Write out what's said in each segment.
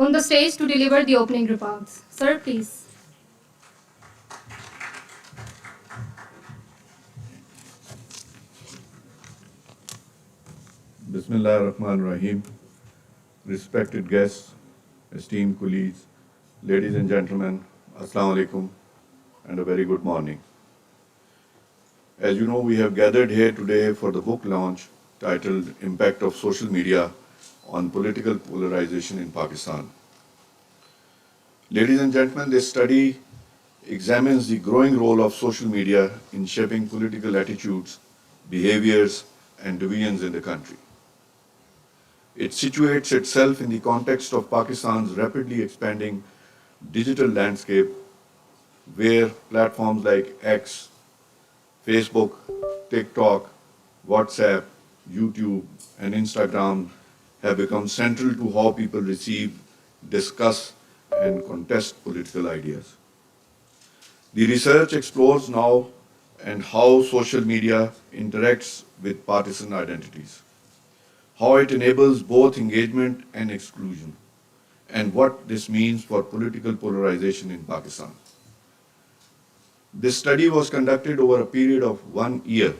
on the stage to deliver the opening remarks. Sir, please. Bismillah ar-Rahman ar-Rahim. Respected guests, esteemed colleagues, ladies and gentlemen, Assalamu alaikum, and a very good morning. As you know, we have gathered here today for the book launch titled Impact of Social Media on Political Polarization in Pakistan. Ladies and gentlemen, this study examines the growing role of social media in shaping political attitudes, behaviors, and divisions in the country. It situates itself in the context of Pakistan's rapidly expanding digital landscape, where platforms like X, Facebook, TikTok, WhatsApp, YouTube, and Instagram have become central to how people receive, discuss, and contest political ideas. The research explores now and how social media interacts with partisan identities, how it enables both engagement and exclusion, and what this means for political polarization in Pakistan. This study was conducted over a period of 1 year,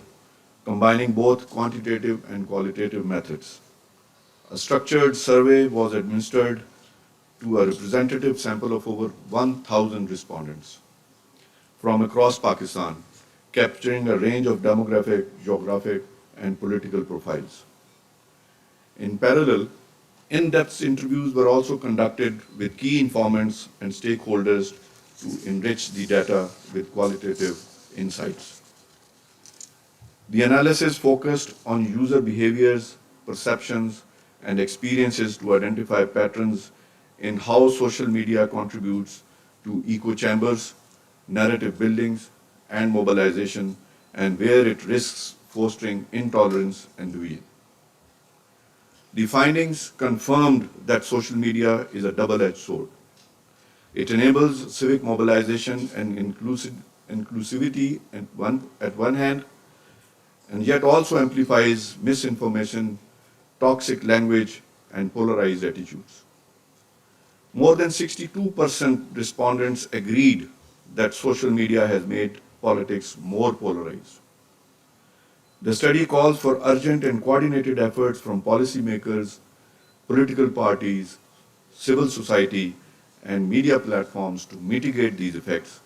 combining both quantitative and qualitative methods. A structured survey was administered to a representative sample of over 1,000 respondents from across Pakistan, capturing a range of demographic, geographic, and political profiles. In parallel, in-depth interviews were also conducted with key informants and stakeholders to enrich the data with qualitative insights. The analysis focused on user behaviors, perceptions, and experiences to identify patterns in how social media contributes to echo chambers, narrative buildings, and mobilization, and where it risks fostering intolerance and division. The findings confirmed that social media is a double-edged sword. It enables civic mobilization and inclusivity at one hand, and yet also amplifies misinformation, toxic language, and polarized attitudes. More than 62% respondents agreed that social media has made politics more polarized. The study calls for urgent and coordinated efforts from policymakers, political parties, civil society, and media platforms to mitigate these effects.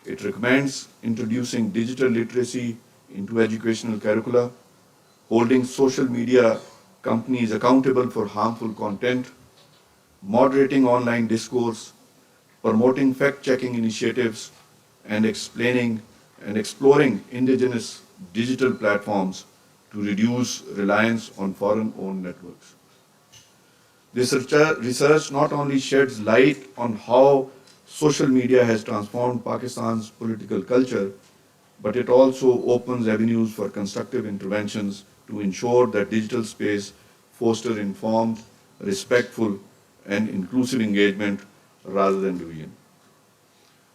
It recommends introducing digital literacy into educational curricula, holding social media companies accountable for harmful content, moderating online discourse, promoting fact-checking initiatives, and explaining and exploring indigenous digital platforms to reduce reliance on foreign-owned networks. This research not only sheds light on how social media has transformed Pakistan's political culture, but it also opens avenues for constructive interventions to ensure that digital space fosters informed, respectful, and inclusive engagement rather than division.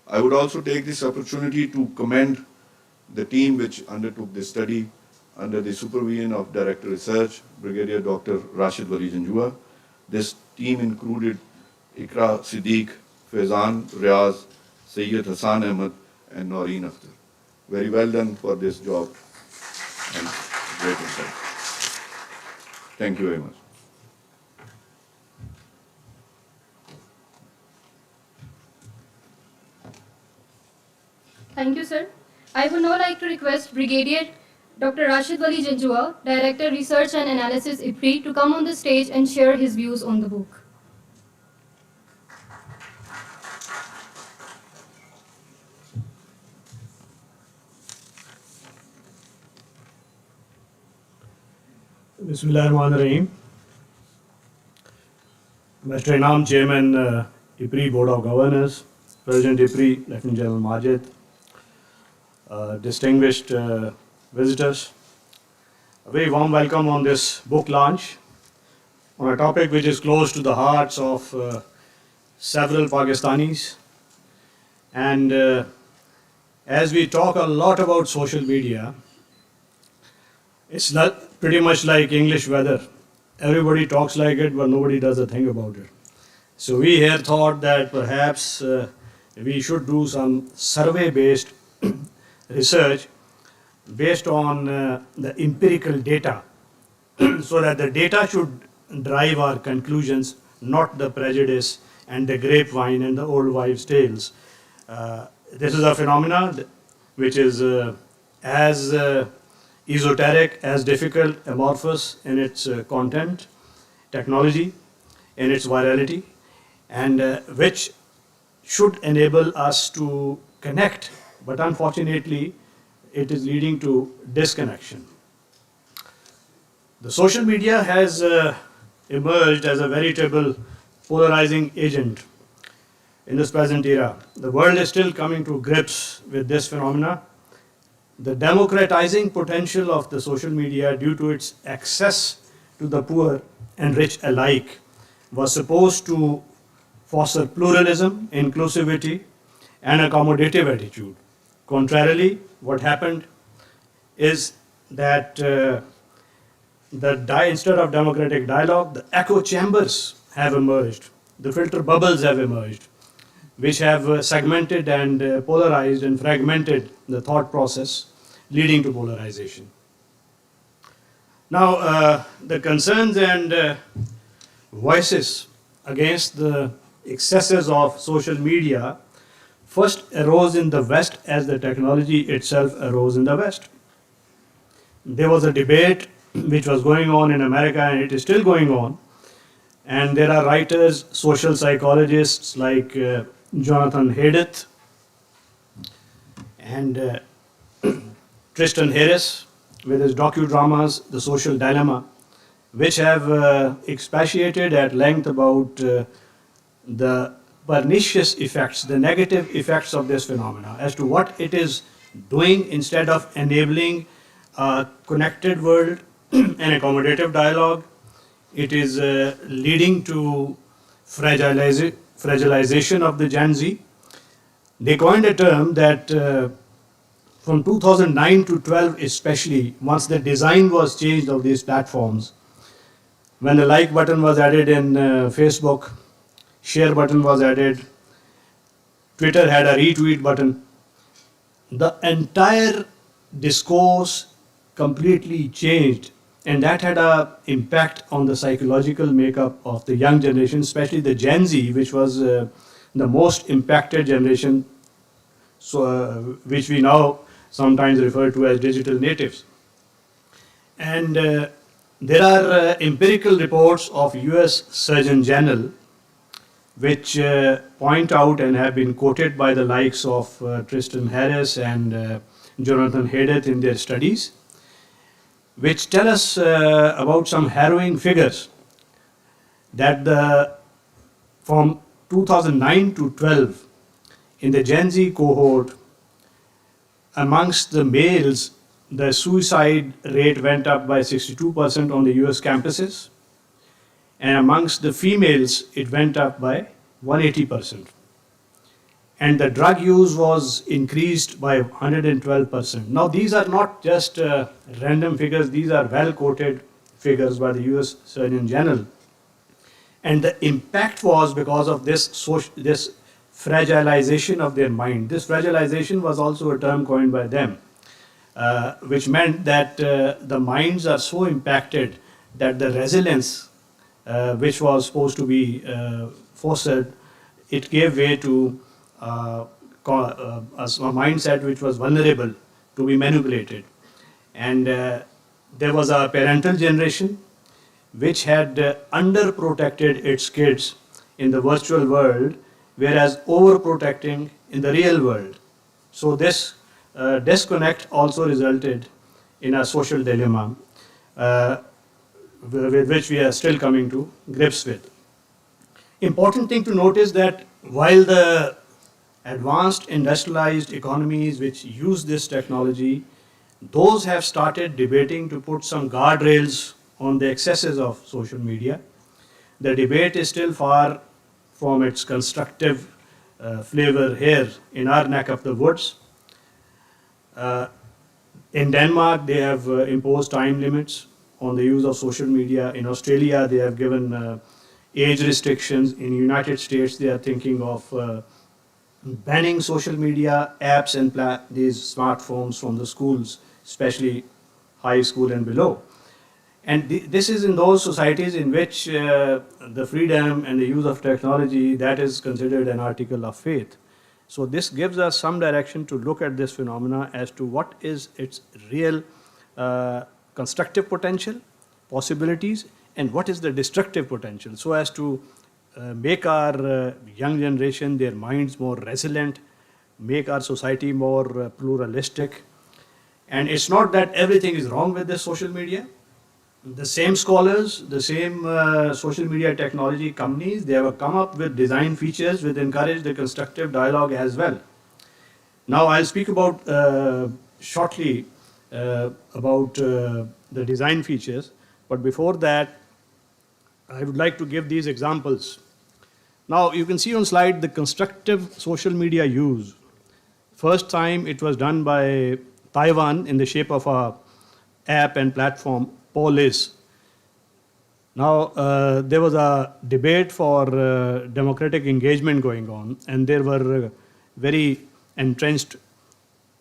I would also take this opportunity to commend the team which undertook this study under the supervision of Director Research, Brigadier Dr. Rashid Wali Janjua. This team included Ikra Siddiq, Faizan Riaz, Sayyid Hassan Ahmed, and Noreen Akhtar. Very well done for this job and great insight. Thank you very much. Thank you, sir. I would now like to request Brigadier Dr. Rashid Wali Janjua, Director Research and Analysis IPRI, to come on the stage and share his views on the book. Bismillah ar-Rahman ar-Rahim. Mr. Inam, Chairman, IPRI Board of Governors, President IPRI, Lieutenant General Majid, distinguished visitors, a very warm welcome on this book launch on a topic which is close to the hearts of several Pakistanis. And as we talk a lot about social media, it's pretty much like English weather. Everybody talks like it, but nobody does a thing about it. So we here thought that perhaps we should do some survey-based research based on the empirical data so that the data should drive our conclusions, not the prejudice and the grapevine and the old wives' tales. This is a phenomena which is as esoteric, as difficult, amorphous in its content, technology, in its virality, and which should enable us to connect, but unfortunately, it is leading to disconnection. The social media has emerged as a veritable polarizing agent in this present era. The world is still coming to grips with this phenomena. The democratizing potential of the social media due to its access to the poor and rich alike was supposed to foster pluralism, inclusivity, and accommodative attitude. Contrarily, what happened is that instead of democratic dialogue, the echo chambers have emerged, the filter bubbles have emerged, which have segmented and polarized and fragmented the thought process, leading to polarization. Now, the concerns and voices against the excesses of social media first arose in the West as the technology itself arose in the West. There was a debate which was going on in America, and it is still going on. And there are writers, social psychologists like Jonathan Haidt and Tristan Harris with his docudramas, The Social Dilemma, which have expatiated at length about the pernicious effects, the negative effects of this phenomena, as to what it is doing instead of enabling a connected world and accommodative dialogue. It is leading to fragilization of the Gen Z. They coined a term that from 2009 to 12 especially, once the design was changed of these platforms, when the like button was added in Facebook, share button was added, Twitter had a retweet button, the entire discourse completely changed, and that had an impact on the psychological makeup of the young generation, especially the Gen Z, which was the most impacted generation, which we now sometimes refer to as digital natives. And there are empirical reports of US Surgeon General which point out and have been quoted by the likes of Tristan Harris and Jonathan Haidt in their studies, which tell us about some harrowing figures that from 2009 to 12 in the Gen Z cohort, amongst the males, the suicide rate went up by 62% on the US campuses, and amongst the females, it went up by 180%. And the drug use was increased by 112%. Now, these are not just random figures, these are well quoted figures by the US Surgeon General. And the impact was because of this fragilization of their mind. This fragilization was also a term coined by them, which meant that the minds are so impacted that the resilience, which was supposed to be fostered, it gave way to a mindset which was vulnerable to be manipulated. And there was a parental generation which had underprotected its kids in the virtual world, whereas overprotecting in the real world. So this disconnect also resulted in a social dilemma with which we are still coming to grips with. Important thing to note is that while the advanced industrialized economies which use this technology, those have started debating to put some guardrails on the excesses of social media. The debate is still far from its constructive flavor here in our neck of the woods. In Denmark, they have imposed time limits on the use of social media. In Australia, they have given age restrictions. In United States, they are thinking of banning social media apps and these smartphones from the schools, especially high school and below. And this is in those societies in which the freedom and the use of technology, that is considered an article of faith. So this gives us some direction to look at this phenomena as to what is its real constructive potential, possibilities, and what is the destructive potential, so as to make our young generation, their minds more resilient, make our society more pluralistic. And it's not that everything is wrong with this social media. The same scholars, the same social media technology companies, they have come up with design features which encourage the constructive dialogue as well. Now I'll speak about shortly about the design features, but before that, I would like to give these examples. Now you can see on slide the constructive social media use. First time it was done by Taiwan in the shape of a app and platform, Polis. Now there was a debate for democratic engagement going on, and there were very entrenched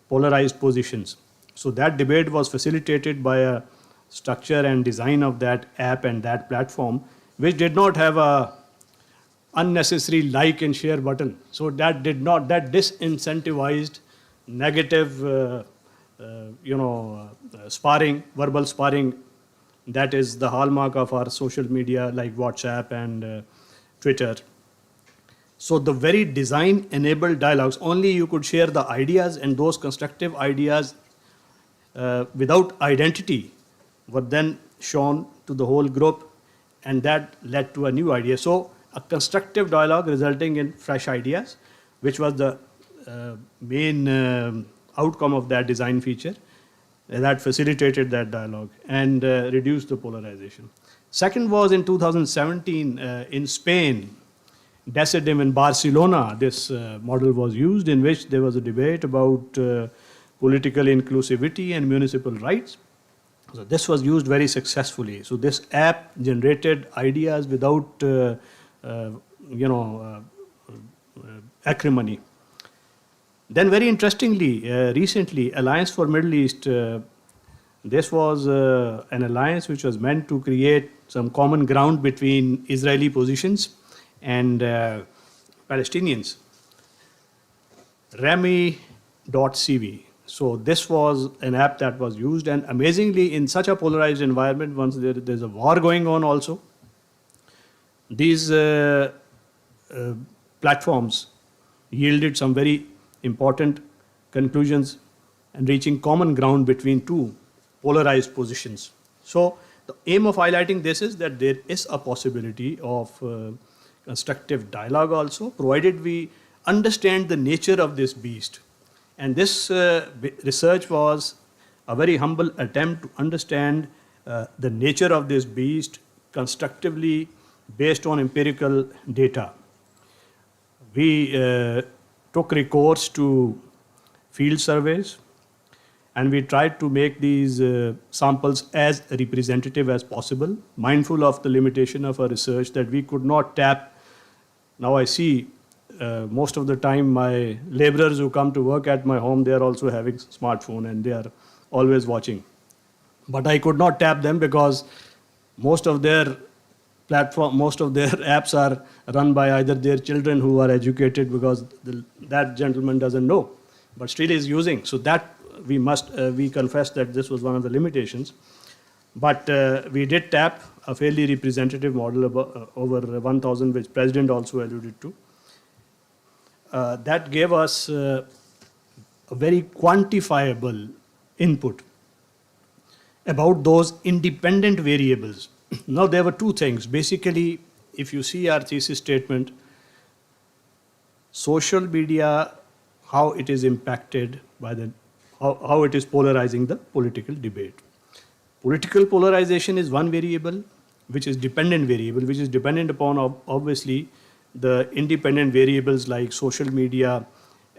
polarized positions. So that debate was facilitated by a structure and design of that app and that platform, which did not have a unnecessary like and share button. So that disincentivized negative sparring, verbal sparring. That is the hallmark of our social media like WhatsApp and Twitter. So the very design-enabled dialogues, only you could share the ideas, and those constructive ideas without identity were then shown to the whole group, and that led to a new idea. So a constructive dialogue resulting in fresh ideas, which was the main outcome of that design feature, that facilitated that dialogue and reduced the polarization. Second was in 2017 in Spain, Decidim in Barcelona, this model was used, in which there was a debate about political inclusivity and municipal rights. So this was used very successfully. So this app generated ideas without acrimony. Then very interestingly, recently, Alliance for Middle East, this was an alliance which was meant to create some common ground between Israeli positions and Palestinians. Rami.cv. So this was an app that was used, and amazingly, in such a polarized environment, once there's a war going on also, these platforms yielded some very important conclusions and reaching common ground between two polarized positions. So the aim of highlighting this is that there is a possibility of constructive dialogue also, provided we understand the nature of this beast. And this research was a very humble attempt to understand the nature of this beast constructively based on empirical data. We took recourse to field surveys, and we tried to make these samples as representative as possible, mindful of the limitation of our research that we could not tap. Now I see most of the time my laborers who come to work at my home, they are also having smartphone and they are always watching. But I could not tap them because most of their apps are run by either their children who are educated, because that gentleman doesn't know, but still is using. So that we confess that this was one of the limitations. But we did tap a fairly representative model over 1,000, which President also alluded to. That gave us a very quantifiable input about those independent variables. Now there were two things. Basically, if you see our thesis statement, social media, how it is impacted by how it is polarizing the political debate. Political polarization is one variable, which is dependent variable, which is dependent upon obviously the independent variables like social media,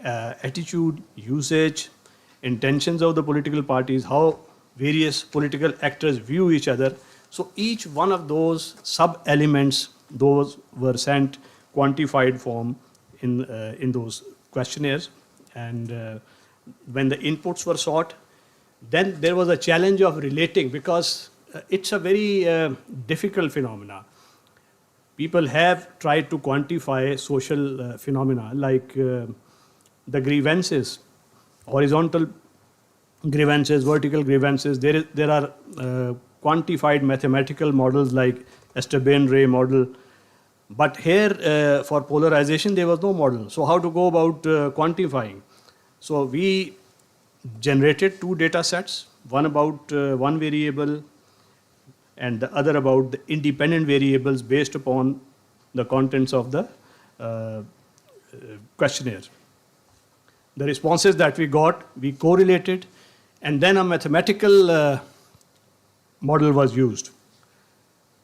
attitude, usage, intentions of the political parties, how various political actors view each other. So each one of those sub-elements those were sent quantified form in those questionnaires. And when the inputs were sought, then there was a challenge of relating, because it's a very difficult phenomena. People have tried to quantify social phenomena like the grievances, horizontal grievances, vertical grievances. There are quantified mathematical models like Esteban-Ray model. But here, for polarization, there was no model. So how to go about quantifying? So we generated two data sets, one about one variable and the other about the independent variables based upon the contents of the questionnaire. The responses that we got, we correlated, and then a mathematical model was used.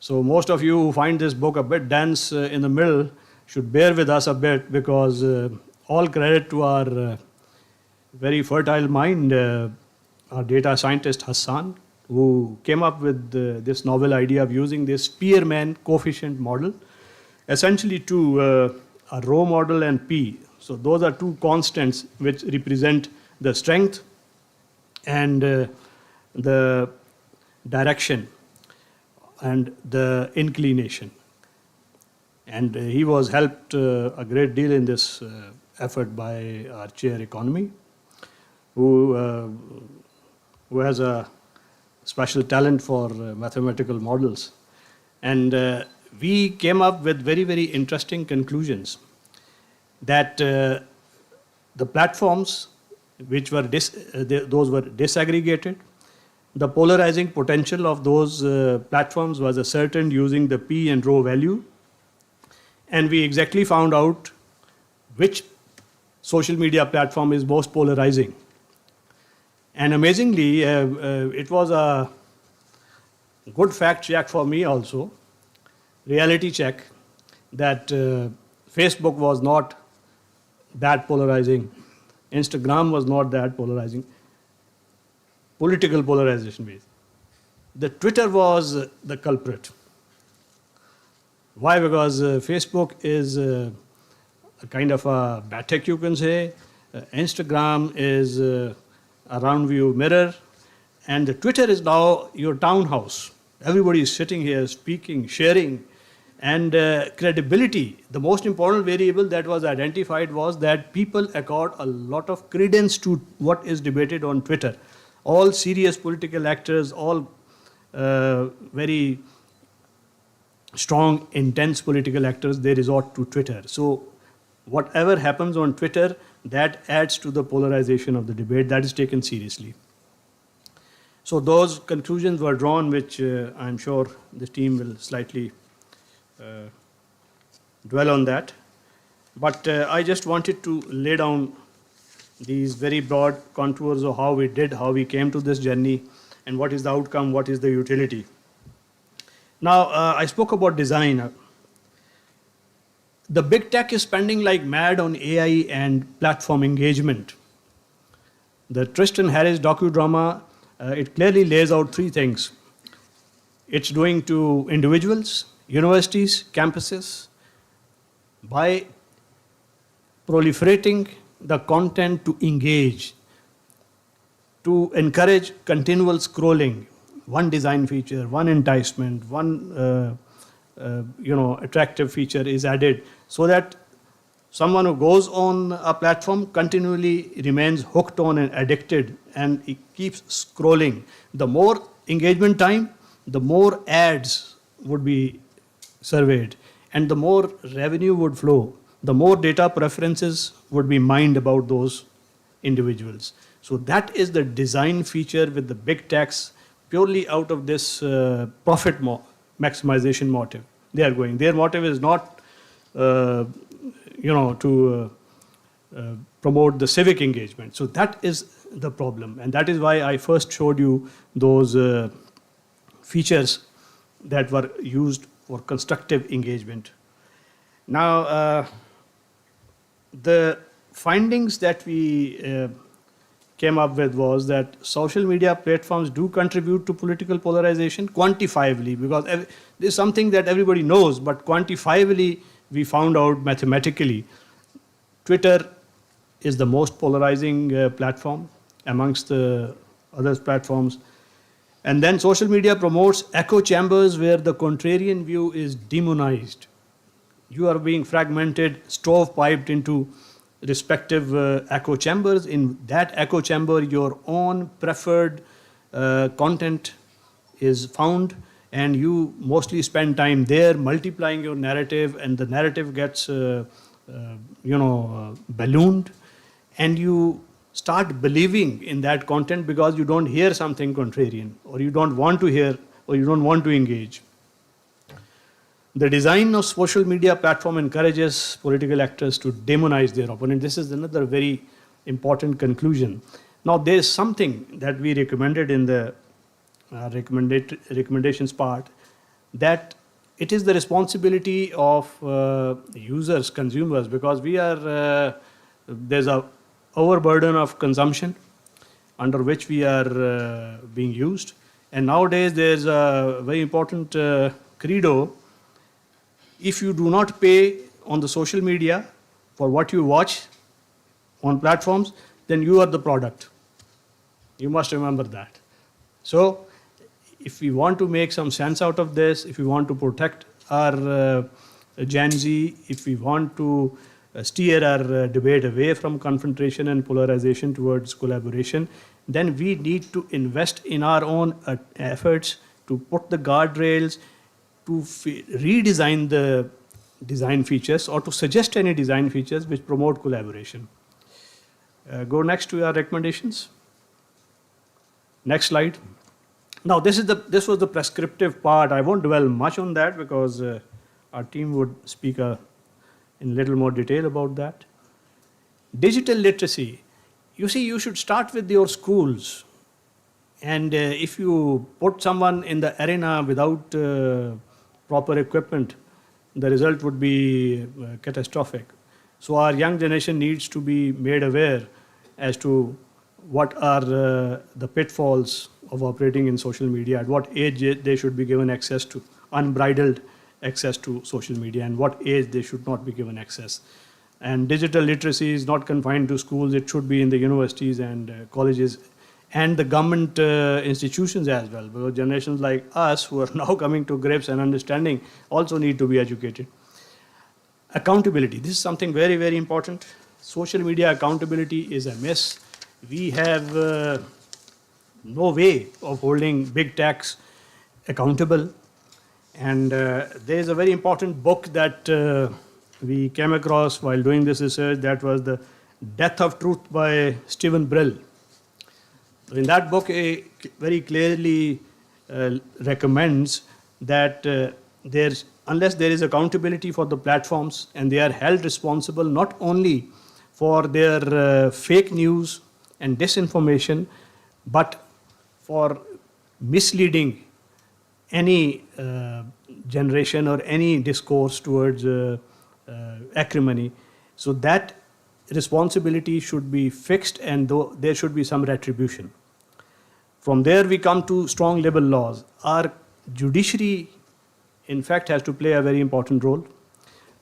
So most of you who find this book a bit dense in the middle should bear with us a bit, because all credit to our very fertile mind, our data scientist Hassan, who came up with this novel idea of using this Spearman coefficient model, essentially to a rho model and P. So those are two constants which represent the strength and the direction and the inclination. And he was helped a great deal in this effort by our chair economy, who has a special talent for mathematical models. And we came up with very, very interesting conclusions that the platforms which were those were disaggregated. The polarizing potential of those platforms was ascertained using the P and rho value. And we exactly found out which social media platform is most polarizing. And amazingly, it was a good fact check for me also, reality check, that Facebook was not that polarizing, Instagram was not that polarizing, political polarization based. The Twitter was the culprit. Why? Because Facebook is a kind of a batik, you can say. Instagram is a round view mirror. And the Twitter is now your townhouse. Everybody is sitting here speaking, sharing. And credibility, the most important variable that was identified was that people accord a lot of credence to what is debated on Twitter. All serious political actors, all very strong, intense political actors, they resort to Twitter. So whatever happens on Twitter, that adds to the polarization of the debate. That is taken seriously. So those conclusions were drawn, which I'm sure the team will slightly dwell on that. But I just wanted to lay down these very broad contours of how we did, how we came to this journey, and what is the outcome, what is the utility. Now, I spoke about design. The big tech is spending like mad on AI and platform engagement. The Tristan Harris docudrama, it clearly lays out three things. It's doing to individuals, universities, campuses, by proliferating the content to engage, to encourage continual scrolling, one design feature, one enticement, one attractive feature is added, so that someone who goes on a platform continually remains hooked on and addicted, and he keeps scrolling. The more engagement time, the more ads would be surveyed, and the more revenue would flow, the more data preferences would be mined about those individuals. So that is the design feature with the big techs, purely out of this profit maximization motive. They are going. Their motive is not, to promote the civic engagement. So that is the problem, and that is why I first showed you those features that were used for constructive engagement. Now, the findings that we came up with was that social media platforms do contribute to political polarization quantifiably, because this is something that everybody knows, but quantifiably we found out mathematically. Twitter is the most polarizing platform amongst the other platforms. And then social media promotes echo chambers where the contrarian view is demonized. You are being fragmented, stovepiped into respective echo chambers. In that echo chamber, your own preferred content is found, and you mostly spend time there multiplying your narrative, and the narrative gets ballooned, and you start believing in that content because you don't hear something contrarian, or you don't want to hear, or you don't want to engage. The design of social media platform encourages political actors to demonize their opponent. This is another very important conclusion. Now, there is something that we recommended in the recommendations part, that it is the responsibility of users, consumers, because we are there's a overburden of consumption under which we are being used, and nowadays there's a very important credo: if you do not pay on the social media for what you watch on platforms, then you are the product. You must remember that. So if we want to make some sense out of this, if we want to protect our Gen Z, if we want to steer our debate away from confrontation and polarization towards collaboration, then we need to invest in our own efforts to put the guardrails, to redesign the design features, or to suggest any design features which promote collaboration. Go next to our recommendations. Next slide. Now, this was the prescriptive part. I won't dwell much on that because our team would speak in little more detail about that. Digital literacy. You see, you should start with your schools. And if you put someone in the arena without proper equipment, the result would be catastrophic. So our young generation needs to be made aware as to what are the pitfalls of operating in social media, at what age they should be given access to, unbridled access to social media, and what age they should not be given access. And digital literacy is not confined to schools, it should be in the universities and colleges and the government institutions as well, because generations like us who are now coming to grips and understanding also need to be educated. Accountability, this is something very, very important. Social media accountability is a miss. We have no way of holding big techs accountable. And there is a very important book that we came across while doing this research, that was The Death of Truth by Stephen Brill. In that book, he very clearly recommends that unless there is accountability for the platforms and they are held responsible not only for their fake news and disinformation, but for misleading any generation or any discourse towards acrimony. So that responsibility should be fixed, and there should be some retribution. From there we come to strong libel laws. Our judiciary, in fact, has to play a very important role.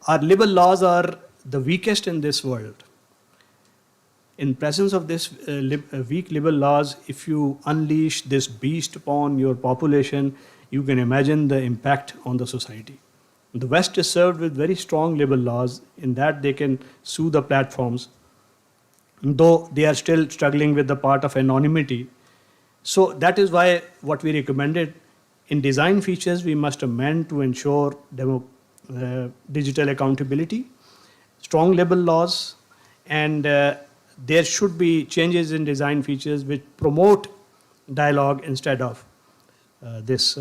Our libel laws are the weakest in this world. In presence of this weak libel laws, if you unleash this beast upon your population, you can imagine the impact on the society. The West is served with very strong libel laws in that they can sue the platforms, though they are still struggling with the part of anonymity. So that is why what we recommended in design features, we must amend to ensure digital accountability, strong libel laws, and there should be changes in design features which promote dialogue instead of this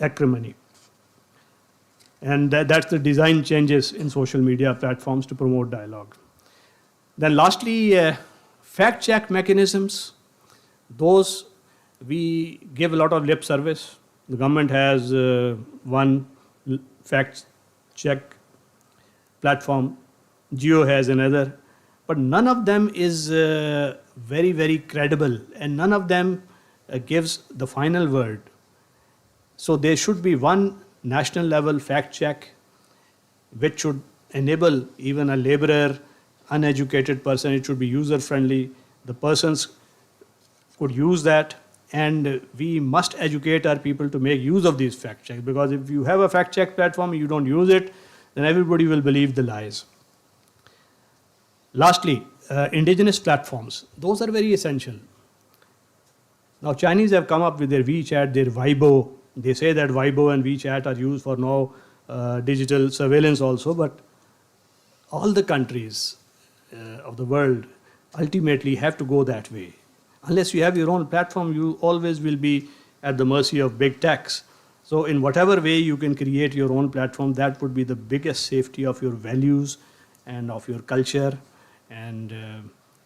acrimony. And that's the design changes in social media platforms to promote dialogue. Then lastly, fact check mechanisms. Those we give a lot of lip service. The government has one fact check platform, Geo has another, but none of them is very, very credible, and none of them gives the final word. So there should be one national level fact check which should enable even a laborer, uneducated person, it should be user friendly. The persons could use that, and we must educate our people to make use of these fact checks, because if you have a fact check platform and you don't use it, then everybody will believe the lies. Lastly, indigenous platforms, those are very essential. Now Chinese have come up with their WeChat, their Weibo. They say that Weibo and WeChat are used for now digital surveillance also, but all the countries of the world ultimately have to go that way. Unless you have your own platform, you always will be at the mercy of big techs. So in whatever way you can create your own platform, that would be the biggest safety of your values and of your culture, and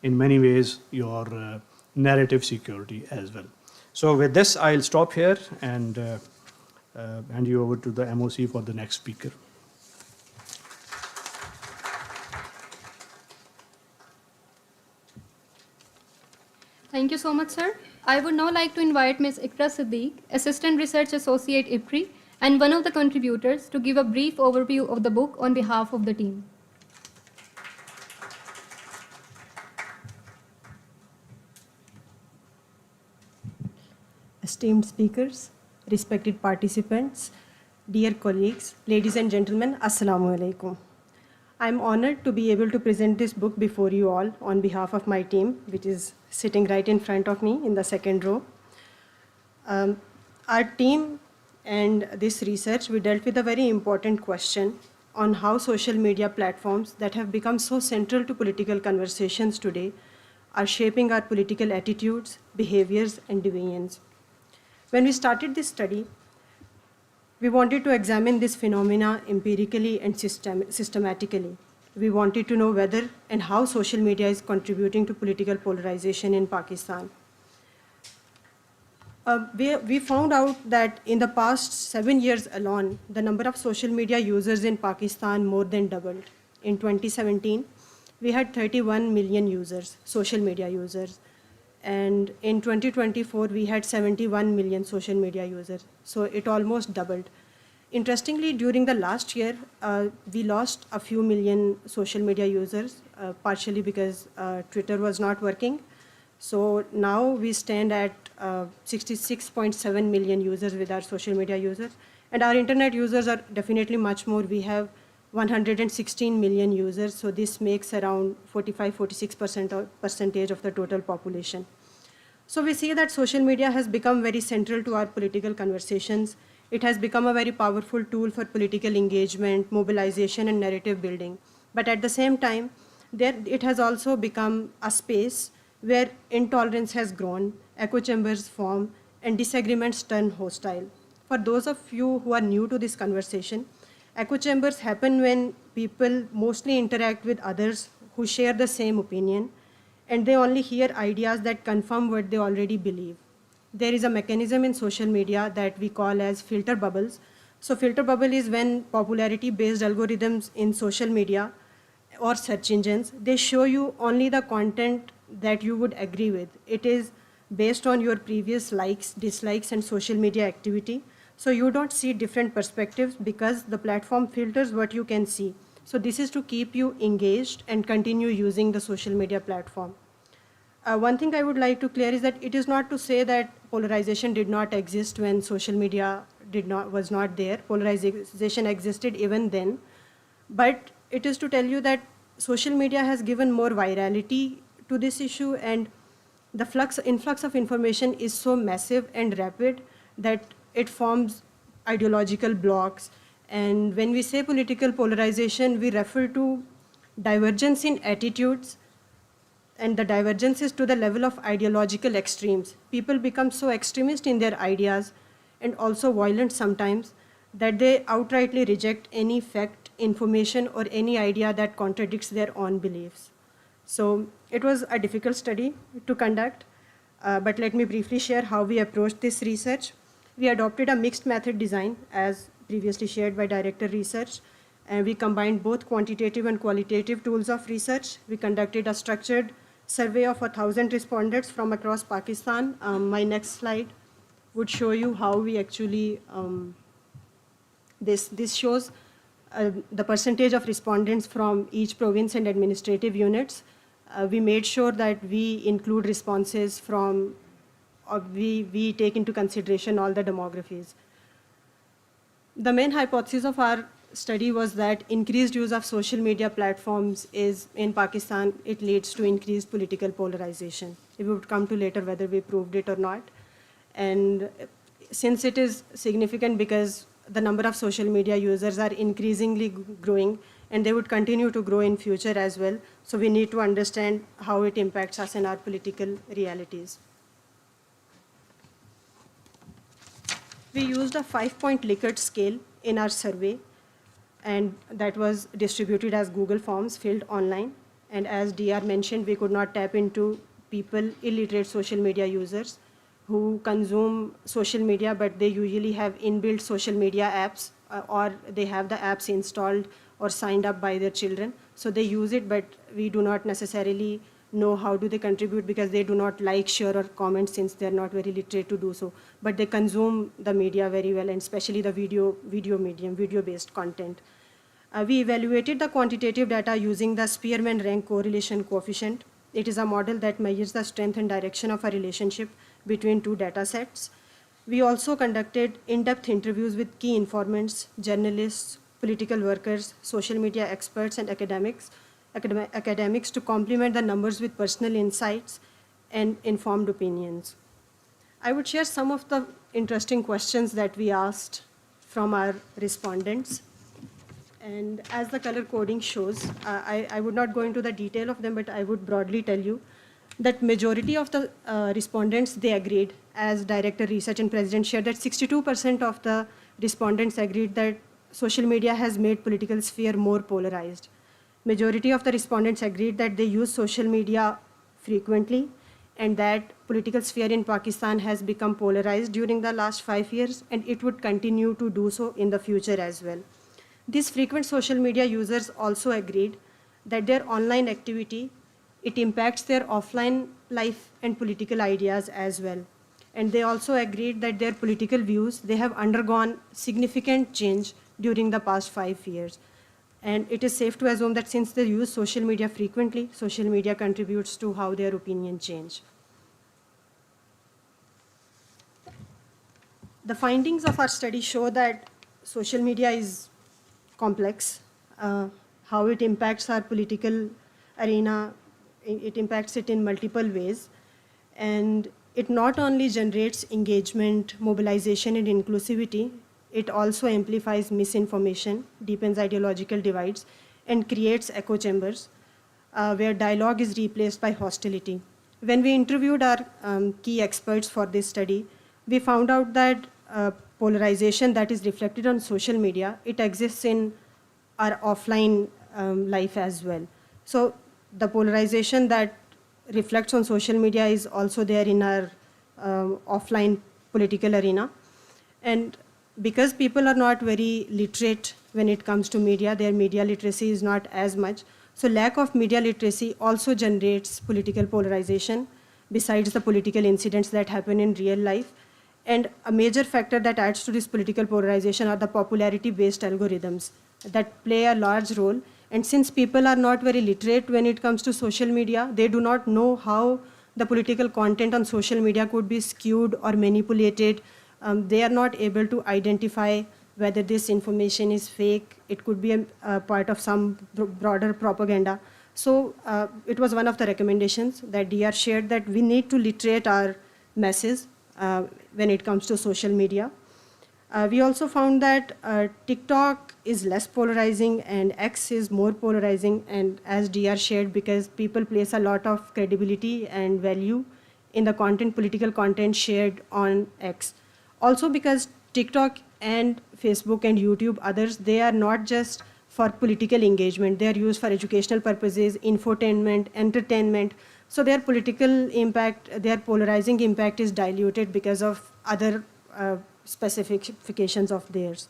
in many ways your narrative security as well. So with this, I'll stop here and hand you over to the MOC for the next speaker. Thank you so much, sir. I would now like to invite Ms. Ikra Siddiq, Assistant Research Associate IPRI, and one of the contributors, to give a brief overview of the book on behalf of the team. Esteemed speakers, respected participants, dear colleagues, ladies and gentlemen, Assalamu alaikum. I'm honored to be able to present this book before you all on behalf of my team, which is sitting right in front of me in the second row. Our team and this research, we dealt with a very important question on how social media platforms that have become so central to political conversations today are shaping our political attitudes, behaviors, and deviance. When we started this study, we wanted to examine this phenomena empirically and systematically. We wanted to know whether and how social media is contributing to political polarization in Pakistan. We found out that in the past 7 years alone, the number of social media users in Pakistan more than doubled. In 2017, we had 31 million users, social media users. And in 2024, we had 71 million social media users. So it almost doubled. Interestingly, during the last year, we lost a few million social media users, partially because Twitter was not working. So now we stand at 66.7 million users with our social media users. And our internet users are definitely much more. We have 116 million users, so this makes around 45-46% of the total population. So we see that social media has become very central to our political conversations. It has become a very powerful tool for political engagement, mobilization, and narrative building. But at the same time, it has also become a space where intolerance has grown, echo chambers form, and disagreements turn hostile. For those of you who are new to this conversation, echo chambers happen when people mostly interact with others who share the same opinion, and they only hear ideas that confirm what they already believe. There is a mechanism in social media that we call as filter bubbles. So filter bubble is when popularity-based algorithms in social media or search engines, they show you only the content that you would agree with. It is based on your previous likes, dislikes, and social media activity. So you don't see different perspectives because the platform filters what you can see. So this is to keep you engaged and continue using the social media platform. One thing I would like to clear is that it is not to say that polarization did not exist when social media was not there. Polarization existed even then. But it is to tell you that social media has given more virality to this issue, and the influx of information is so massive and rapid that it forms ideological blocks. And when we say political polarization, we refer to divergence in attitudes, and the divergence is to the level of ideological extremes. People become so extremist in their ideas and also violent sometimes that they outrightly reject any fact, information, or any idea that contradicts their own beliefs. So it was a difficult study to conduct, but let me briefly share how we approached this research. We adopted a mixed method design as previously shared by Director Research, And we combined both quantitative and qualitative tools of research. We conducted a structured survey of 1,000 respondents from across Pakistan. My next slide would show you how we actually, this shows the percentage of respondents from each province and administrative units. We made sure that we include responses from, we take into consideration all the demographies. The main hypothesis of our study was that increased use of social media platforms is, in Pakistan, it leads to increased political polarization. We would come to later whether we proved it or not. And since it is significant because the number of social media users are increasingly growing, and they would continue to grow in future as well, so we need to understand how it impacts us in our political realities. We used a 5-point Likert scale in our survey, and that was distributed as Google Forms filled online. And as DR mentioned, we could not tap into people, illiterate social media users who consume social media, but they usually have inbuilt social media apps, or they have the apps installed or signed up by their children. So they use it, but we do not necessarily know how do they contribute because they do not like, share, or comment since they're not very literate to do so. But they consume the media very well, and especially the video medium, video-based content. We evaluated the quantitative data using the Spearman rank correlation coefficient. It is a model that measures the strength and direction of a relationship between two data sets. We also conducted in-depth interviews with key informants, journalists, political workers, social media experts, and academics to complement the numbers with personal insights and informed opinions. I would share some of the interesting questions that we asked from our respondents. And as the color coding shows, I would not go into the detail of them, but I would broadly tell you that majority of the respondents, they agreed, as Director Research and President shared, that 62% of the respondents agreed that social media has made political sphere more polarized. Majority of the respondents agreed that they use social media frequently, and that political sphere in Pakistan has become polarized during the last 5 years, and it would continue to do so in the future as well. These frequent social media users also agreed that their online activity, it impacts their offline life and political ideas as well. And they also agreed that their political views, they have undergone significant change during the past 5 years. And it is safe to assume that since they use social media frequently, social media contributes to how their opinion change. The findings of our study show that social media is complex, how it impacts our political arena, it impacts it in multiple ways. And it not only generates engagement, mobilization, and inclusivity, it also amplifies misinformation, deepens ideological divides, and creates echo chambers where dialogue is replaced by hostility. When we interviewed our key experts for this study, we found out that polarization that is reflected on social media, it exists in our offline life as well. So the polarization that reflects on social media is also there in our offline political arena. And because people are not very literate when it comes to media, their media literacy is not as much. So lack of media literacy also generates political polarization besides the political incidents that happen in real life. And a major factor that adds to this political polarization are the popularity-based algorithms that play a large role. And since people are not very literate when it comes to social media, they do not know how the political content on social media could be skewed or manipulated. They are not able to identify whether this information is fake. It could be a part of some broader propaganda. So it was one of the recommendations that DR shared, that we need to literate our masses when it comes to social media. We also found that TikTok is less polarizing and X is more polarizing, and as DR shared, because people place a lot of credibility and value in the content, political content shared on X. Also because TikTok and Facebook and YouTube, others, they are not just for political engagement, they are used for educational purposes, infotainment, entertainment. So their political impact, their polarizing impact is diluted because of other specifications of theirs.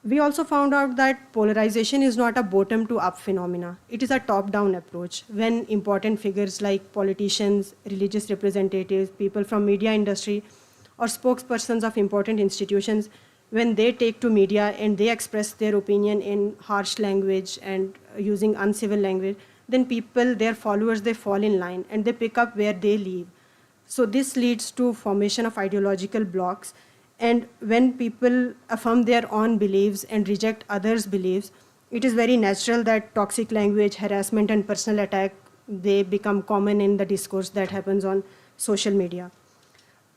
We also found out that polarization is not a bottom-to-up phenomena. It is a top-down approach. When important figures like politicians, religious representatives, people from media industry, or spokespersons of important institutions, when they take to media and they express their opinion in harsh language and using uncivil language, then people, their followers, they fall in line and they pick up where they leave. So this leads to formation of ideological blocks. And when people affirm their own beliefs and reject others' beliefs, it is very natural that toxic language, harassment, and personal attack, they become common in the discourse that happens on social media.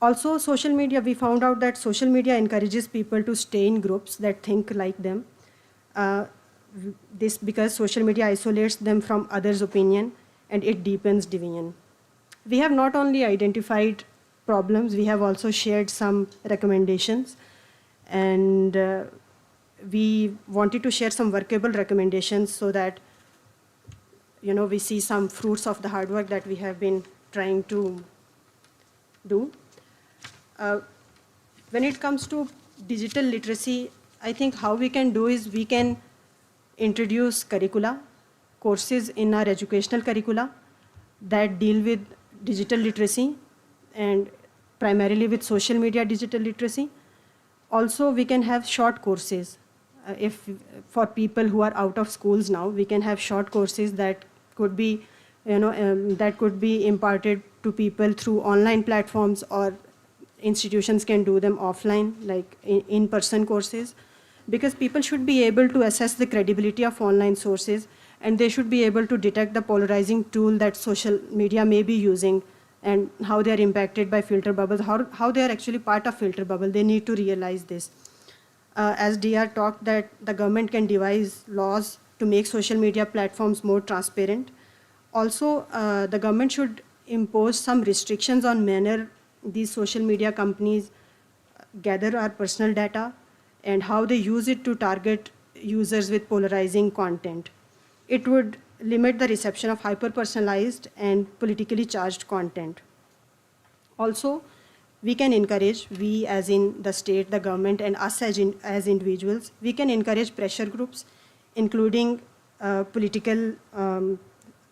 Also, social media, we found out that social media encourages people to stay in groups that think like them. This because social media isolates them from others' opinion and it deepens division. We have not only identified problems, we have also shared some recommendations, and we wanted to share some workable recommendations so that we see some fruits of the hard work that we have been trying to do. When it comes to digital literacy, I think how we can do is we can introduce curricula, courses in our educational curricula that deal with digital literacy and primarily with social media digital literacy. Also, we can have short courses. If for people who are out of schools now, we can have short courses that could be, that could be imparted to people through online platforms, or institutions can do them offline, like in-person courses, because people should be able to assess the credibility of online sources, and they should be able to detect the polarizing tool that social media may be using and how they are impacted by filter bubbles, how they are actually part of filter bubble. They need to realize this. As DR talked, that the government can devise laws to make social media platforms more transparent. Also, the government should impose some restrictions on manner these social media companies gather our personal data and how they use it to target users with polarizing content. It would limit the reception of hyper-personalized and politically charged content. Also, we can encourage, we as in the state, the government, and us as individuals, we can encourage pressure groups, including political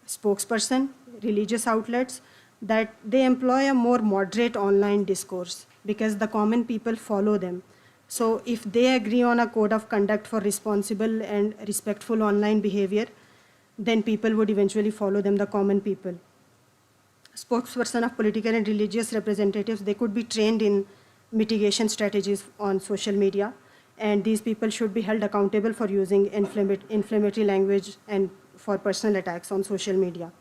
spokesperson, religious outlets, that they employ a more moderate online discourse because the common people follow them. So if they agree on a code of conduct for responsible and respectful online behavior, then people would eventually follow them, the common people. Spokesperson of political and religious representatives, they could be trained in mitigation strategies on social media, and these people should be held accountable for using inflammatory language and for personal attacks on social media.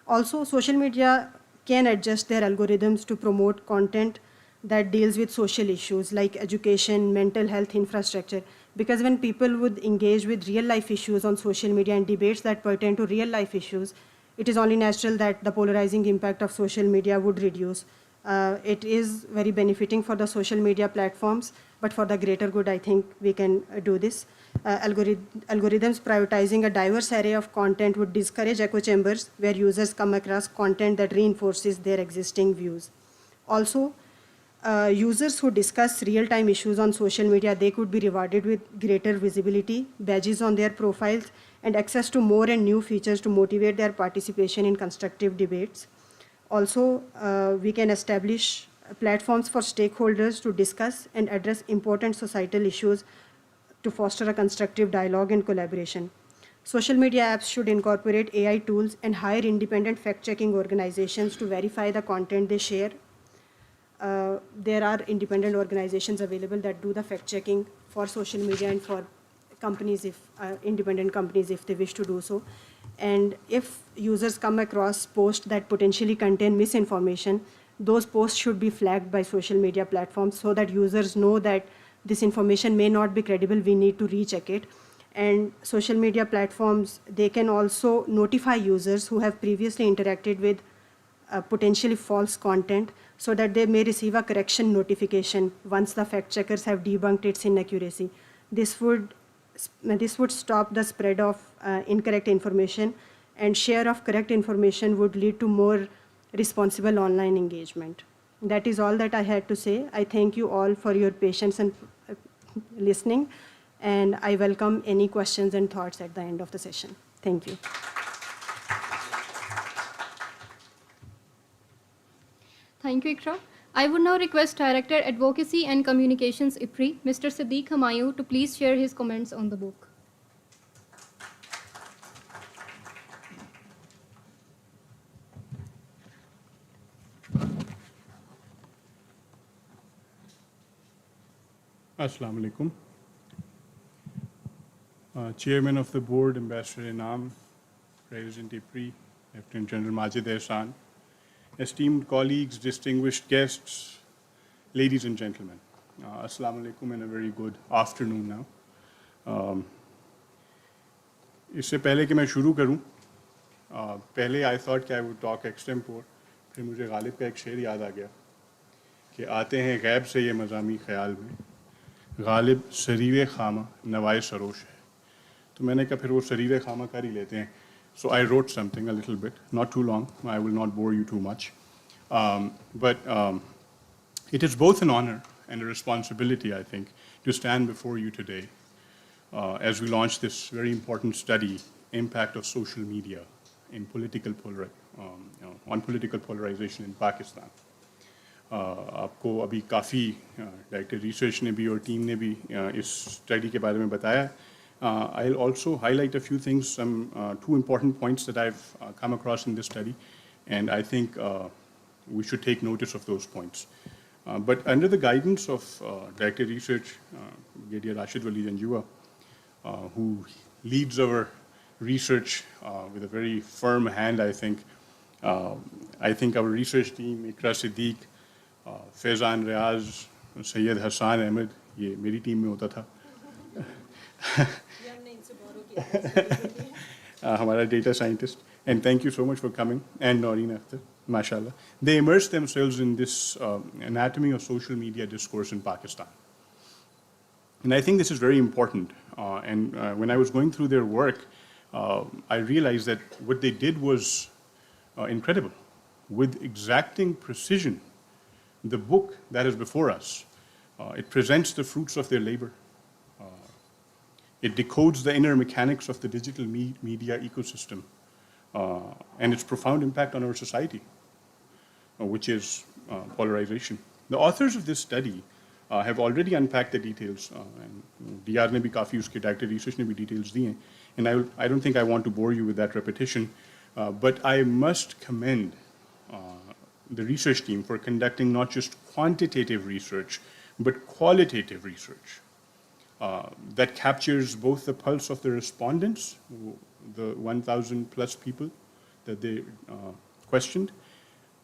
Also, social media can adjust their algorithms to promote content that deals with social issues like education, mental health, infrastructure. Because when people would engage with real life issues on social media and debates that pertain to real life issues, it is only natural that the polarizing impact of social media would reduce. It is very benefiting for the social media platforms, but for the greater good, I think we can do this. Algorithms prioritizing a diverse array of content would discourage echo chambers where users come across content that reinforces their existing views. Also, users who discuss real-time issues on social media, they could be rewarded with greater visibility, badges on their profiles, and access to more and new features to motivate their participation in constructive debates. Also, we can establish platforms for stakeholders to discuss and address important societal issues to foster a constructive dialogue and collaboration. Social media apps should incorporate AI tools and hire independent fact-checking organizations to verify the content they share. There are independent organizations available that do the fact-checking for social media and for companies, independent companies, if they wish to do so. And if users come across posts that potentially contain misinformation, those posts should be flagged by social media platforms so that users know that this information may not be credible, we need to recheck it. And social media platforms, they can also notify users who have previously interacted with potentially false content so that they may receive a correction notification once the fact checkers have debunked its inaccuracy. This would stop the spread of incorrect information, and share of correct information would lead to more responsible online engagement. That is all that I had to say. I thank you all for your patience and listening, and I welcome any questions and thoughts at the end of the session. Thank you. Thank you, Ikra. I would now request Director Advocacy and Communications IPRI, Mr. Siddiq Hamayu, to please share his comments on the book. Assalamu alaikum. Chairman of the Board, Ambassador Inam, President IPRI, Lieutenant General Majid Ehsan, esteemed colleagues, distinguished guests, ladies and gentlemen. Assalamu alaikum and a very good afternoon now. इससे पहले कि मैं शुरू करूं, पहले I thought कि I would talk extempore, फिर मुझे गालिब का एक शेर याद आ गया कि आते हैं गैब से ये मज़ामी ख्याल में, गालिब सरीवे खामा नवाए सरोश है. तो मैंने कहा फिर वो सरीवे खामा कर ही लेते हैं. So I wrote something a little bit, not too long. I will not bore you too much. But it is both an honor and a responsibility, I think, to stand before you today as we launch this very important study, Impact of Social Media in on political polarization in Pakistan. आपको अभी काफ़ी director research ने भी और team ने भी इस study के बारे में बताया. I'll also highlight a few things, two important points that I've come across in this study, and I think we should take notice of those points. But under the guidance of Director Research, Brigadier Rashid Wali Janjua, who leads our research with a very firm hand, I think our research team, Ikra Siddiq, Faizan Riaz, Sayyid Hassan Ahmed, ये मेरी team में होता था. हमारा data scientist, and thank you so much for coming, and Noreen Akhtar, mashallah. They immersed themselves in this anatomy of social media discourse in Pakistan. And I think this is very important. And when I was going through their work, I realized that what they did was incredible. With exacting precision, the book that is before us, it presents the fruits of their labor. It decodes the inner mechanics of the digital media ecosystem and its profound impact on our society, which is polarization. The authors of this study have already unpacked the details, and DR ne bhi kafi uske director research ne bhi details diye, and I don't think I want to bore you with that repetition, but I must commend the research team for conducting not just quantitative research, but qualitative research that captures both the pulse of the respondents, the 1,000 plus people that they questioned,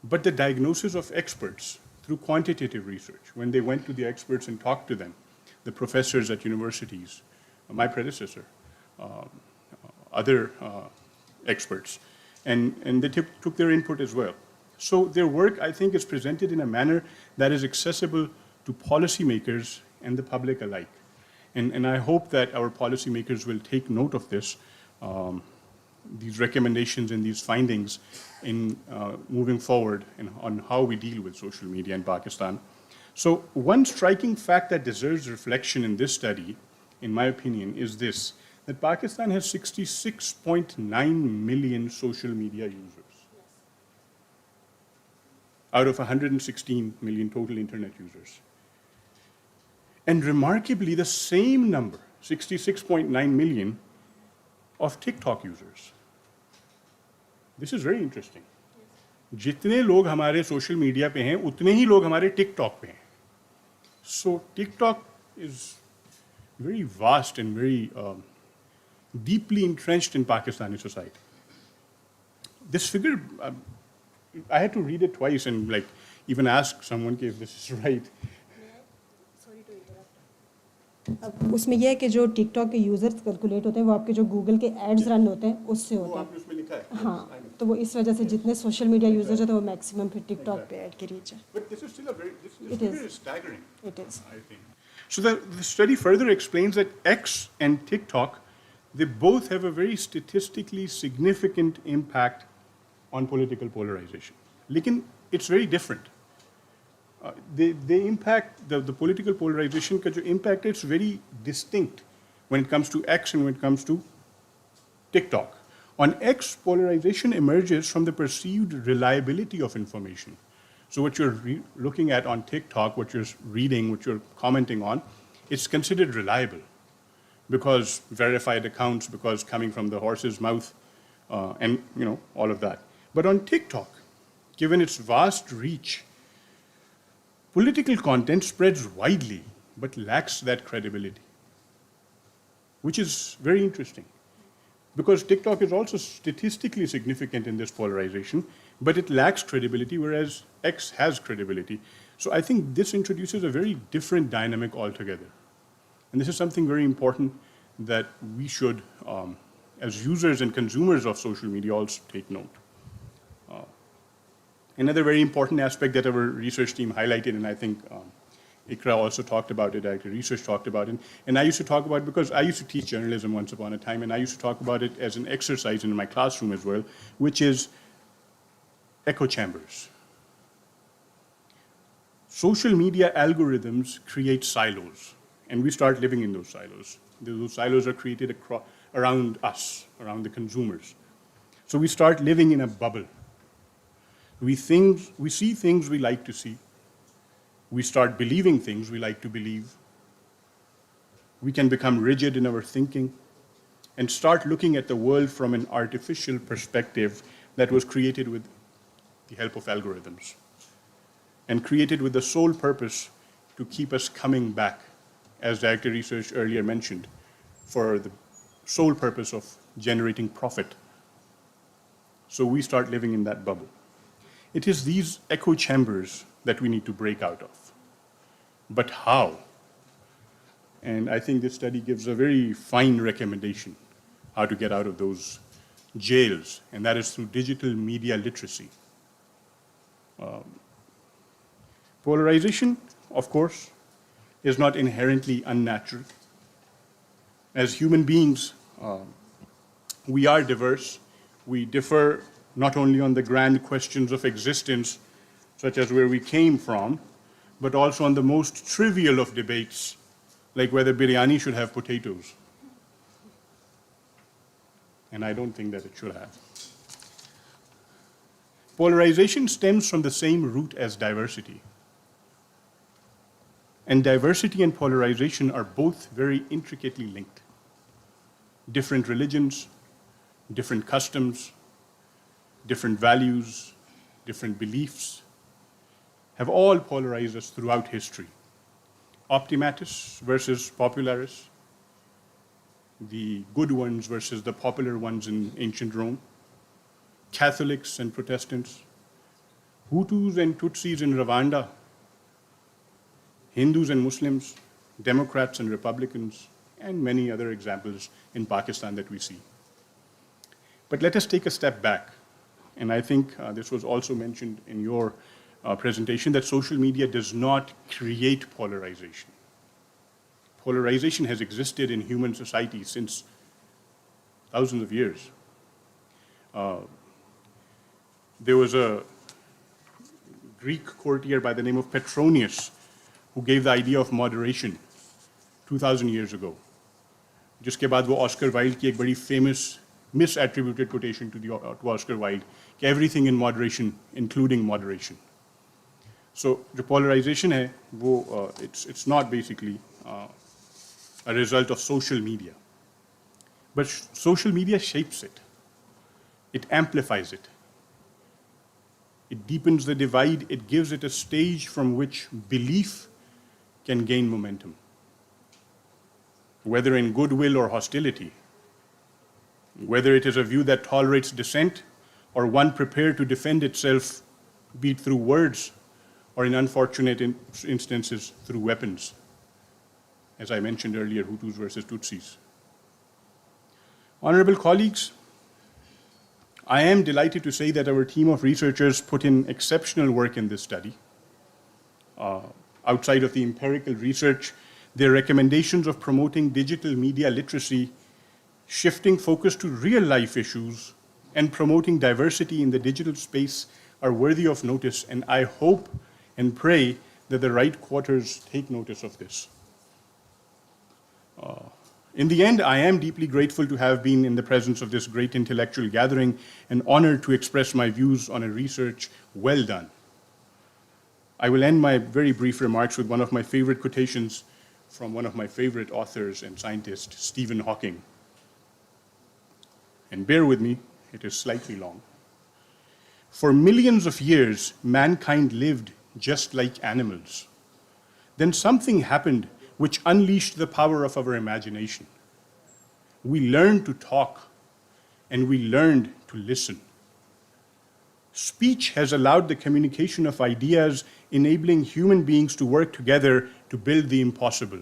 but the diagnosis of experts through quantitative research. When they went to the experts and talked to them, the professors at universities, my predecessor, other experts, and they took their input as well. So their work, I think, is presented in a manner that is accessible to policymakers and the public alike. And I hope that our policymakers will take note of this, these recommendations and these findings in moving forward on how we deal with social media in Pakistan. So one striking fact that deserves reflection in this study, in my opinion, is this, that Pakistan has 66.9 million social media users out of 116 million total internet users. And remarkably, the same number, 66.9 million, of TikTok users. This is very interesting. जितने लोग हमारे social media पे हैं, उतने ही लोग हमारे TikTok पे हैं. So TikTok is very vast and very deeply entrenched in Pakistani society. This figure, I had to read it twice and even ask someone if this is right. अब उसमें यह है कि जो टिकटॉक के यूज़र्स कैलकुलेट होते हैं वो आपके जो गूगल के एड्स रन होते हैं उससे होते हैं. आपने उसमें लिखा है. हाँ, तो वो इस वजह से जितने सोशल मीडिया यूज़र्स होते हैं वो मैक्सिमम फिर टिकटॉक पे ऐड की रीच है. But this is still a very, this It figure is. is staggering. It is. I think. So the study further explains that X and TikTok, they both have a very statistically significant impact on political polarization. Lekin it's very different. They impact, the political polarization ka jo impact, it's very distinct when it comes to X and when it comes to TikTok. On X, polarization emerges from the perceived reliability of information. So what you're looking at on TikTok, what you're reading, what you're commenting on, it's considered reliable because verified accounts, because coming from the horse's mouth, and all of that. But on TikTok, given its vast reach, political content spreads widely but lacks that credibility, which is very interesting. Because TikTok is also statistically significant in this polarization, but it lacks credibility, whereas X has credibility. So I think this introduces a very different dynamic altogether. And this is something very important that we should, as users and consumers of social media, also take note. Another very important aspect that our research team highlighted, and I think Ikra also talked about it, actually research talked about it, and I used to talk about it because I used to teach journalism once upon a time, and I used to talk about it as an exercise in my classroom as well, which is echo chambers. Social media algorithms create silos, and we start living in those silos. Those silos are created around us, around the consumers. So we start living in a bubble. We see things we like to see. We start believing things we like to believe. We can become rigid in our thinking and start looking at the world from an artificial perspective that was created with the help of algorithms and created with the sole purpose to keep us coming back, as Director Research earlier mentioned, for the sole purpose of generating profit. So we start living in that bubble. It is these echo chambers that we need to break out of. But how? And I think this study gives a very fine recommendation how to get out of those jails, and that is through digital media literacy. Polarization, of course, is not inherently unnatural. As human beings, we are diverse. We differ not only on the grand questions of existence, such as where we came from, but also on the most trivial of debates, like whether biryani should have potatoes. And I don't think that it should have. Polarization stems from the same root as diversity. And diversity and polarization are both very intricately linked. Different religions, different customs, different values, different beliefs have all polarized us throughout history. Optimatus versus popularis, the good ones versus the popular ones in ancient Rome, Catholics and Protestants, Hutus and Tutsis in Rwanda, Hindus and Muslims, Democrats and Republicans, and many other examples in Pakistan that we see. But let us take a step back. And I think this was also mentioned in your presentation, that social media does not create polarization. Polarization has existed in human society since thousands of years. There was a Greek courtier by the name of Petronius who gave the idea of moderation 2000 years ago. जिसके बाद वो Oscar Wilde की एक बड़ी famous misattributed quotation to Oscar Wilde, everything in moderation, including moderation. So the polarization hai, it's not basically a result of social media. But social media shapes it. It amplifies it. It deepens the divide. It gives it a stage from which belief can gain momentum, whether in goodwill or hostility, whether it is a view that tolerates dissent or one prepared to defend itself, be it through words or in unfortunate instances through weapons. As I mentioned earlier, Hutus versus Tutsis. Honorable colleagues, I am delighted to say that our team of researchers put in exceptional work in this study. Outside of the empirical research, their recommendations of promoting digital media literacy, shifting focus to real-life issues, and promoting diversity in the digital space are worthy of notice, and I hope and pray that the right quarters take notice of this. In the end, I am deeply grateful to have been in the presence of this great intellectual gathering and honored to express my views on a research well done. I will end my very brief remarks with one of my favorite quotations from one of my favorite authors and scientists, Stephen Hawking. And bear with me, it is slightly long. For millions of years, mankind lived just like animals. Then something happened which unleashed the power of our imagination. We learned to talk, and we learned to listen. Speech has allowed the communication of ideas, enabling human beings to work together to build the impossible.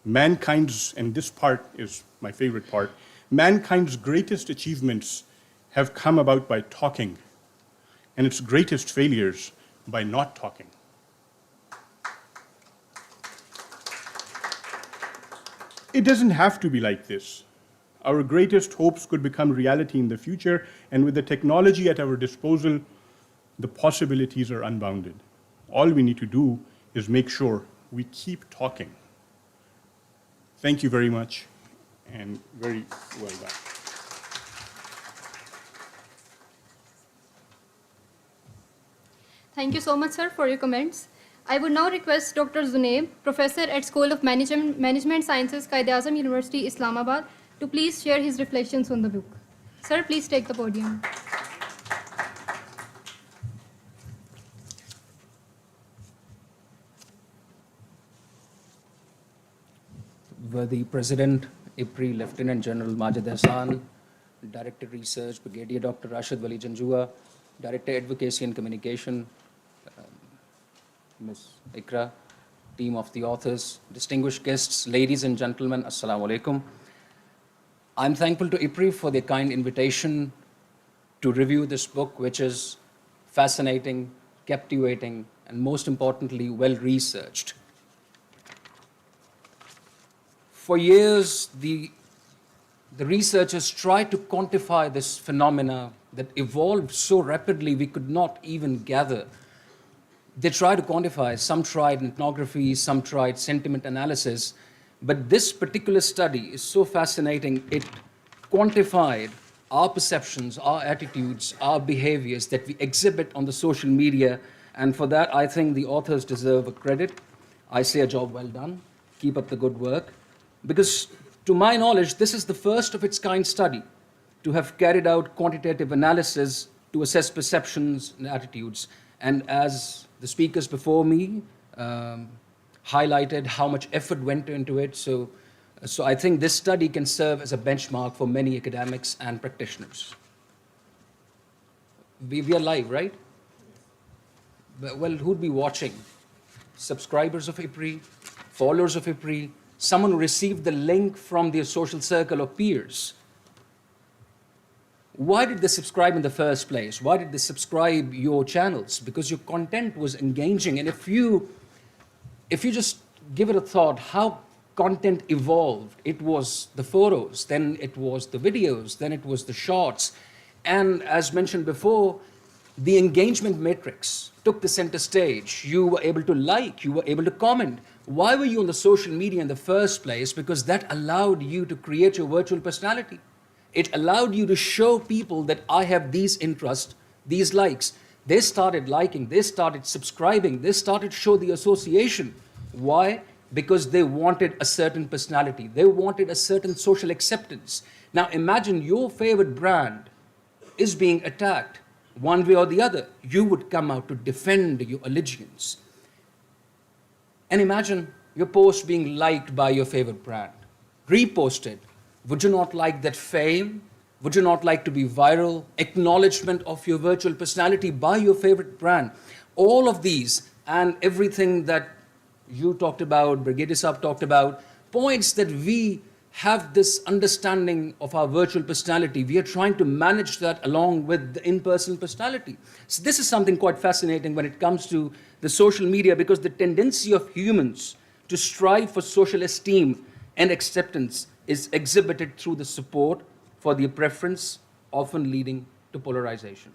Mankind's, and this part is my favorite part, mankind's greatest achievements have come about by talking, and its greatest failures by not talking. It doesn't have to be like this. Our greatest hopes could become reality in the future, and with the technology at our disposal, the possibilities are unbounded. All we need to do is make sure we keep talking. Thank you very much, and very well done. Thank you so much, sir, for your comments. I would now request Dr. Zunaib, Professor at School of Management Sciences, Quaid-e-Azam University, Islamabad, to please share his reflections on the book. Sir, please take the podium. Worthy President, IPRI Lieutenant General Majid Hassan, Director Research, Brigadier Dr. Rashid Wali Janjua, Director Advocacy and Communication, Ms. Ikra, team of the authors, distinguished guests, ladies and gentlemen, Assalamu alaikum. I'm thankful to IPRI for their kind invitation to review this book, which is fascinating, captivating, and most importantly, well-researched. For years, the researchers tried to quantify this phenomena that evolved so rapidly we could not even gather. They tried to quantify, some tried ethnography, some tried sentiment analysis, but this particular study is so fascinating, it quantified our perceptions, our attitudes, our behaviors that we exhibit on the social media, and for that I think the authors deserve a credit. I say a job well done, keep up the good work, because to my knowledge, this is the first of its kind study to have carried out quantitative analysis to assess perceptions and attitudes. And as the speakers before me highlighted how much effort went into it, so I think this study can serve as a benchmark for many academics and practitioners. We are live, right? Well, who'd be watching? Subscribers of IPRI, followers of IPRI, someone who received the link from their social circle or peers. Why did they subscribe in the first place? Why did they subscribe your channels? Because your content was engaging. And if you just give it a thought, how content evolved, it was the photos, then it was the videos, then it was the shorts. And as mentioned before, the engagement matrix took the center stage. You were able to like, you were able to comment. Why were you on the social media in the first place? Because that allowed you to create your virtual personality. It allowed you to show people that I have these interests, these likes. They started liking, they started subscribing, they started to show the association. Why? Because they wanted a certain personality. They wanted a certain social acceptance. Now imagine your favorite brand is being attacked one way or the other. You would come out to defend your allegiance. And imagine your post being liked by your favorite brand, reposted. Would you not like that fame? Would you not like to be viral? Acknowledgement of your virtual personality by your favorite brand. All of these and everything that you talked about, Brigadier Saab talked about, points that we have this understanding of our virtual personality. We are trying to manage that along with the in-person personality. So this is something quite fascinating when it comes to the social media, because the tendency of humans to strive for social esteem and acceptance is exhibited through the support for their preference, often leading to polarization.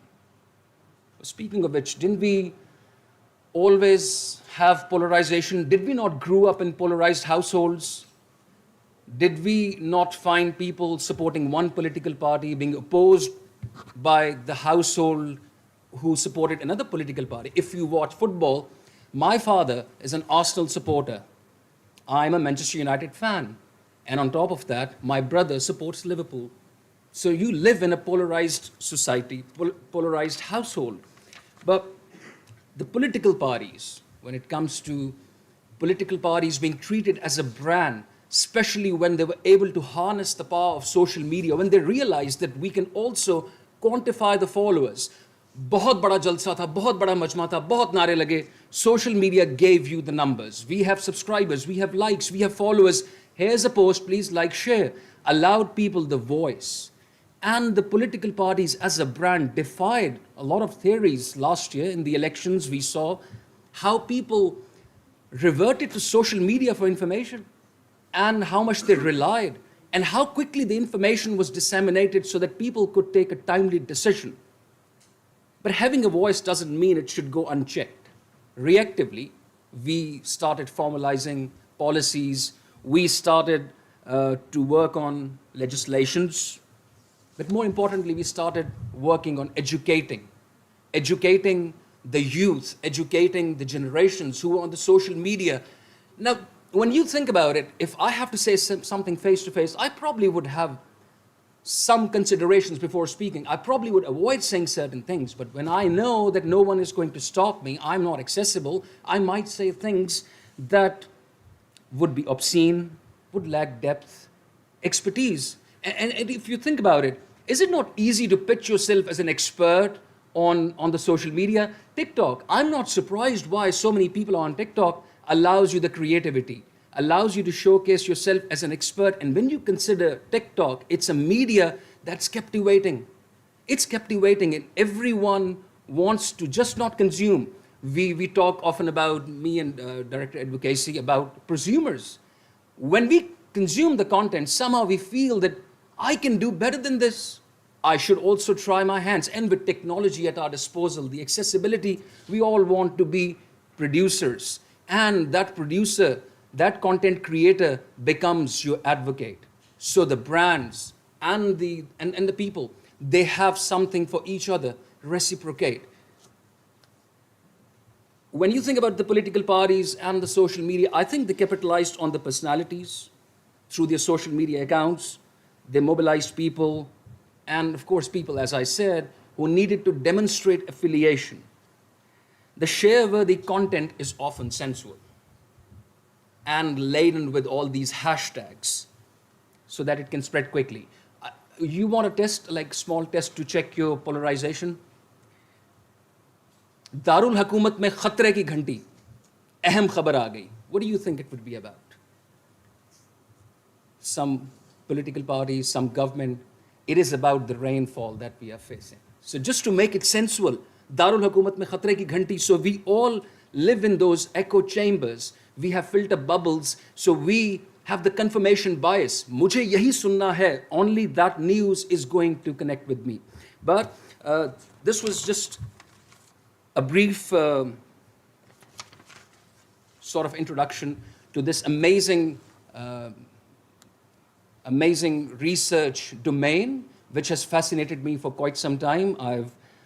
Speaking of which, didn't we always have polarization? Did we not grow up in polarized households? Did we not find people supporting one political party being opposed by the household who supported another political party? If you watch football, my father is an Arsenal supporter. I'm a Manchester United fan. And on top of that, my brother supports Liverpool. So you live in a polarized society, polarized household. But the political parties, when it comes to political parties being treated as a brand, especially when they were able to harness the power of social media, when they realized that we can also quantify the followers. बहुत बड़ा जलसा था, बहुत बड़ा मजमा था, बहुत नारे लगे. Social media gave you the numbers. We have subscribers, we have likes, we have followers. Here's a post, please like, share. Allowed people the voice. And the political parties as a brand defied a lot of theories. Last year in the elections, we saw how people reverted to social media for information and how much they relied and how quickly the information was disseminated so that people could take a timely decision. But having a voice doesn't mean it should go unchecked. Reactively, we started formalizing policies, we started to work on legislations, but more importantly, we started working on educating the youth, educating the generations who are on the social media. Now, when you think about it, if I have to say something face to face, I probably would have some considerations before speaking. I probably would avoid saying certain things, but when I know that no one is going to stop me, I'm not accessible, I might say things that would be obscene, would lack depth, expertise. And if you think about it, is it not easy to pitch yourself as an expert on the social media? TikTok, I'm not surprised why so many people are on TikTok. Allows you the creativity, allows you to showcase yourself as an expert. And when you consider TikTok, it's a media that's captivating. It's captivating and everyone wants to just not consume. We talk often about, me and Director Advocacy, about prosumers. When we consume the content, somehow we feel that I can do better than this. I should also try my hands. And with technology at our disposal, the accessibility, we all want to be producers. And that producer, that content creator becomes your advocate. So the brands and the people, they have something for each other, reciprocate. When you think about the political parties and the social media, I think they capitalized on the personalities through their social media accounts. They mobilized people, and of course people, as I said, who needed to demonstrate affiliation. The share-worthy content is often sensual and laden with all these hashtags so that it can spread quickly. You want a test, like small test to check your polarization? Darul हुकूमत में खतरे की घंटी, अहम खबर आ गई. What do you think it would be about? Some political parties, some government, it is about the rainfall that we are facing. So just to make it sensual, Darul Hukumat mein khatre ki ghanti, so we all live in those echo chambers. We have filter bubbles, so we have the confirmation bias. Mujhe yahi sunna hai, only that news is going to connect with me. But this was just a brief sort of introduction to this amazing research domain, which has fascinated me for quite some time.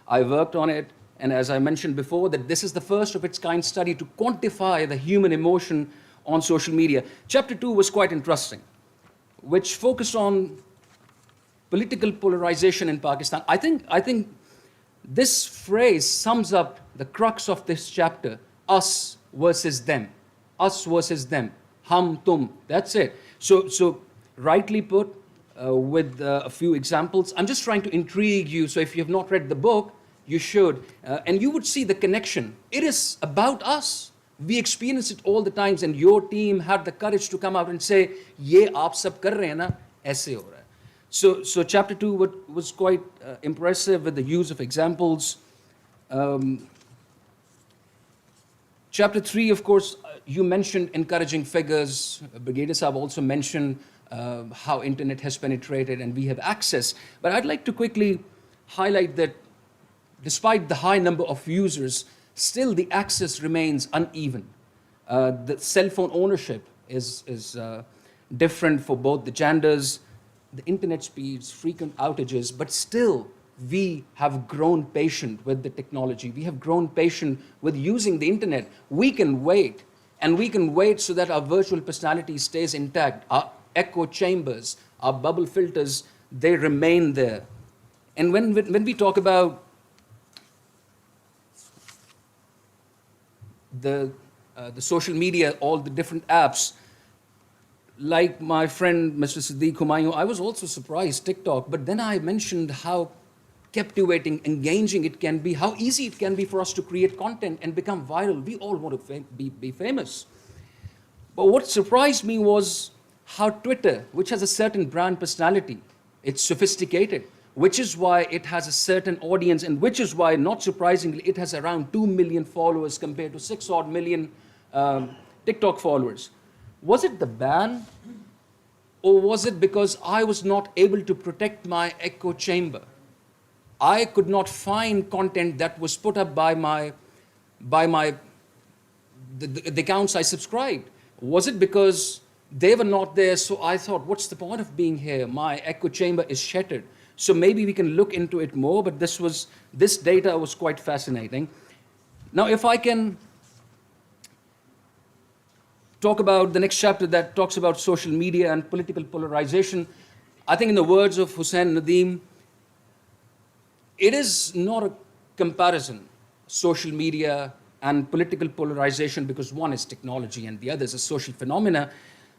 I've worked on it, and as I mentioned before, that this is the first of its kind study to quantify the human emotion on social media. Chapter 2 was quite interesting, which focused on political polarization in Pakistan. I think this phrase sums up the crux of this chapter: us versus them, hum tum. That's it. So rightly put, with a few examples. I'm just trying to intrigue you, so if you have not read the book, you should. And you would see the connection. It is about us. We experience it all the times, and your team had the courage to come out and say, ye aap sab kar rahe hain na, aise ho raha hai. So chapter 2 was quite impressive with the use of examples. Chapter 3, of course, you mentioned encouraging figures. Brigadier Saab also mentioned how internet has penetrated and we have access. But I'd like to quickly highlight that despite the high number of users, still the access remains uneven. The cell phone ownership is different for both the genders, the internet speeds, frequent outages, but still we have grown patient with the technology. We have grown patient with using the internet. We can wait, and we can wait so that our virtual personality stays intact. Our echo chambers, our bubble filters, they remain there. And when we talk about the social media, all the different apps, like my friend Mr. Siddiq Humayun, I was also surprised, TikTok, but then I mentioned how captivating, engaging it can be, how easy it can be for us to create content and become viral. We all want to be famous. But what surprised me was how Twitter, which has a certain brand personality, it's sophisticated, which is why it has a certain audience, and which is why, not surprisingly, it has around 2 million followers compared to 6 odd million TikTok followers. Was it the ban, or was it because I was not able to protect my echo chamber? I could not find content that was put up by the accounts I subscribed. Was it because they were not there, so I thought, what's the point of being here? My echo chamber is shattered. So maybe we can look into it more, but this data was quite fascinating. Now, if I can talk about the next chapter that talks about social media and political polarization, I think in the words of Hussein Nadeem, it is not a comparison, social media and political polarization, because one is technology and the other is a social phenomena.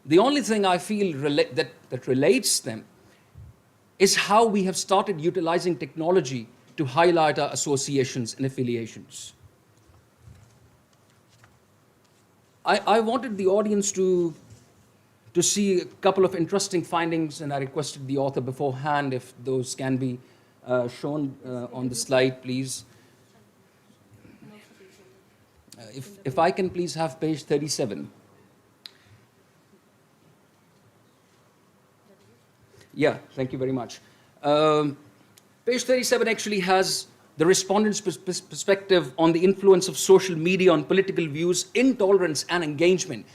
The only thing I feel that relates them is how we have started utilizing technology to highlight our associations and affiliations. I wanted the audience to see a couple of interesting findings, and I requested the author beforehand if those can be shown on the slide, please. If I can please have page 37. Yeah, thank you very much. Page 37 actually has the respondent's perspective on the influence of social media on political views, intolerance, and engagement.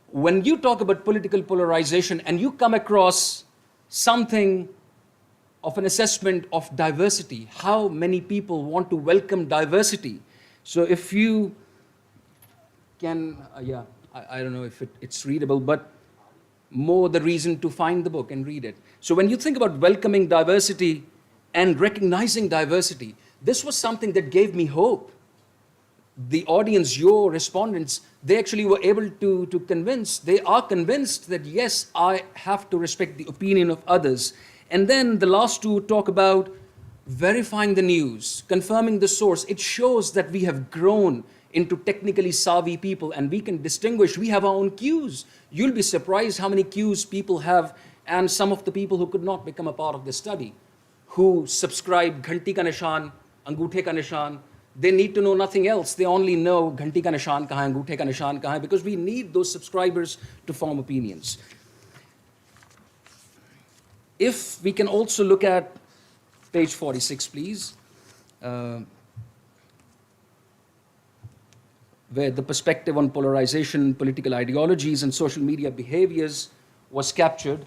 When you talk about political polarization and you come across something of an assessment of diversity, how many people want to welcome diversity? So if you can, I don't know if it's readable, but more the reason to find the book and read it. So when you think about welcoming diversity and recognizing diversity, this was something that gave me hope. The audience, your respondents, they actually were able to convince, they are convinced that yes, I have to respect the opinion of others. And then the last two talk about verifying the news, confirming the source. It shows that we have grown into technically savvy people, and we can distinguish, we have our own cues. You'll be surprised how many cues people have, and some of the people who could not become a part of the study, who subscribe Ghanti ka Nishan, Anguthe ka Nishan, they need to know nothing else. They only know Ghanti ka Nishan kahan, Anguthe ka Nishan kahan, because we need those subscribers to form opinions. If we can also look at page 46, please, where the perspective on polarization, political ideologies, and social media behaviors was captured.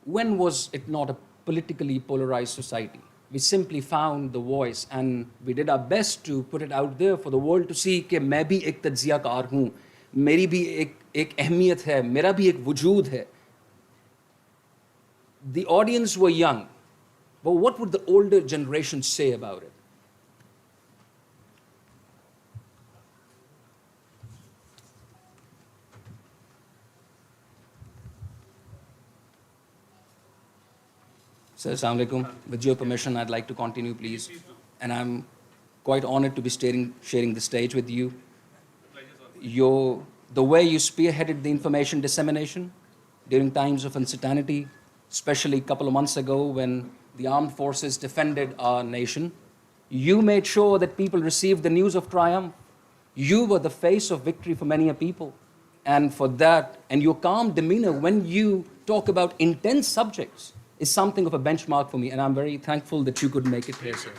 When was it not a politically polarized society? We simply found the voice, and we did our best to put it out there for the world to see कि मैं भी एक तज्जियाकार हूँ, मेरी भी एक अहमियत है, मेरा भी एक वजूद है. The audience were young, but what would the older generation say about it? Sir, Assalamu alaikum. With your permission, I'd like to continue, please. And I'm quite honored to be sharing the stage with you. The way you spearheaded the information dissemination during times of uncertainty, especially a couple of months ago when the armed forces defended our nation, you made sure that people received the news of triumph. You were the face of victory for many a people. And for that, and your calm demeanor when you talk about intense subjects, is something of a benchmark for me, and I'm very thankful that you could make it here, sir.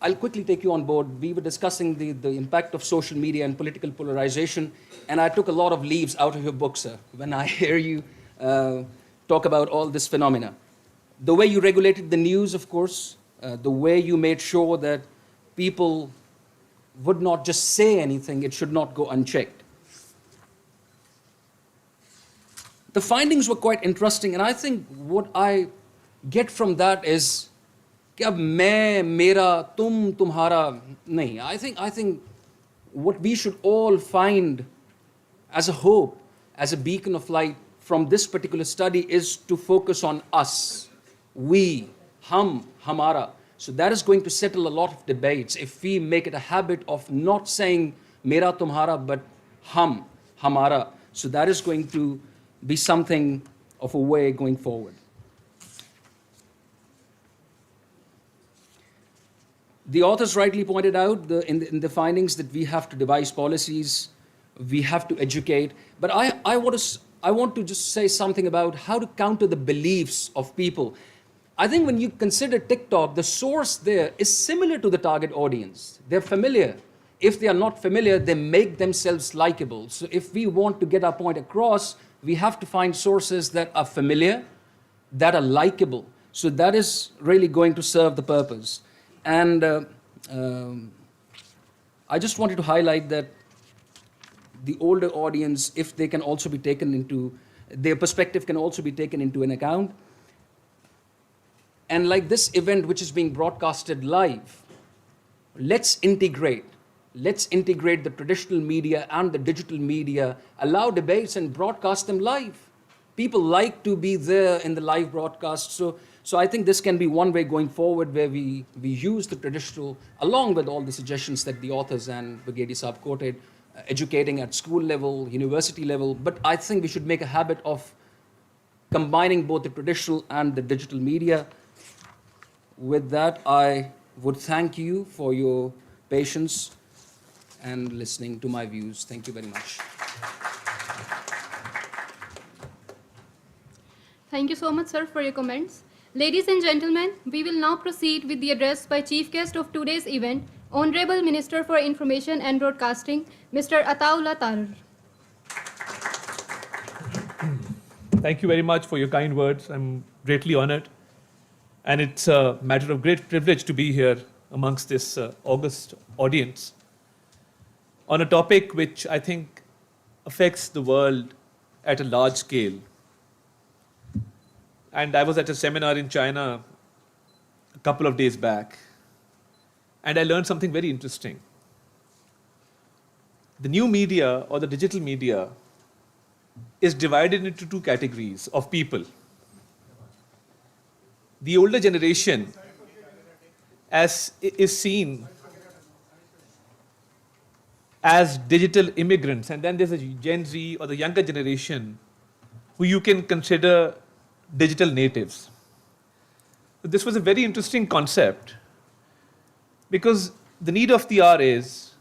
I'll quickly take you on board. We were discussing the impact of social media and political polarization, and I took a lot of leaves out of your book, sir, when I hear you talk about all this phenomena. The way you regulated the news, of course, the way you made sure that people would not just say anything, it should not go unchecked. The findings were quite interesting, and I think what I get from that is कि अब मैं मेरा तुम तुम्हारा नहीं. I think what we should all find as a hope, as a beacon of light from this particular study is to focus on us, we, hum, hamara. So that is going to settle a lot of debates if we make it a habit of not saying mera tumhara but hum, hamara. So that is going to be something of a way going forward. The authors rightly pointed out in the findings that we have to devise policies, we have to educate. But I want to just say something about how to counter the beliefs of people. I think when you consider TikTok, the source there is similar to the target audience. They're familiar. If they are not familiar, they make themselves likable. So if we want to get our point across, we have to find sources that are familiar, that are likable. So that is really going to serve the purpose. And I just wanted to highlight that the older audience, if they can also be taken into, their perspective can also be taken into an account. And like this event, which is being broadcasted live, let's integrate the traditional media and the digital media, allow debates and broadcast them live. People like to be there in the live broadcast. So I think this can be one way going forward where we use the traditional, along with all the suggestions that the authors and Brigadier Saab quoted, educating at school level, university level. But I think we should make a habit of combining both the traditional and the digital media. With that, I would thank you for your patience and listening to my views. Thank you very much. Thank you so much, sir, for your comments. Ladies and gentlemen, we will now proceed with the address by Chief Guest of today's event, Honorable Minister for Information and Broadcasting, Mr. Ataullah Tarar. Thank you very much for your kind words. I'm greatly honored. And it's a matter of great privilege to be here amongst this august audience on a topic which I think affects the world at a large scale. And I was at a seminar in China a couple of days back, and I learned something very interesting. The new media or the digital media is divided into two categories of people. The older generation is seen as digital immigrants, and then there's a Gen Z or the younger generation who you can consider digital natives. This was a very interesting concept because the need of the hour is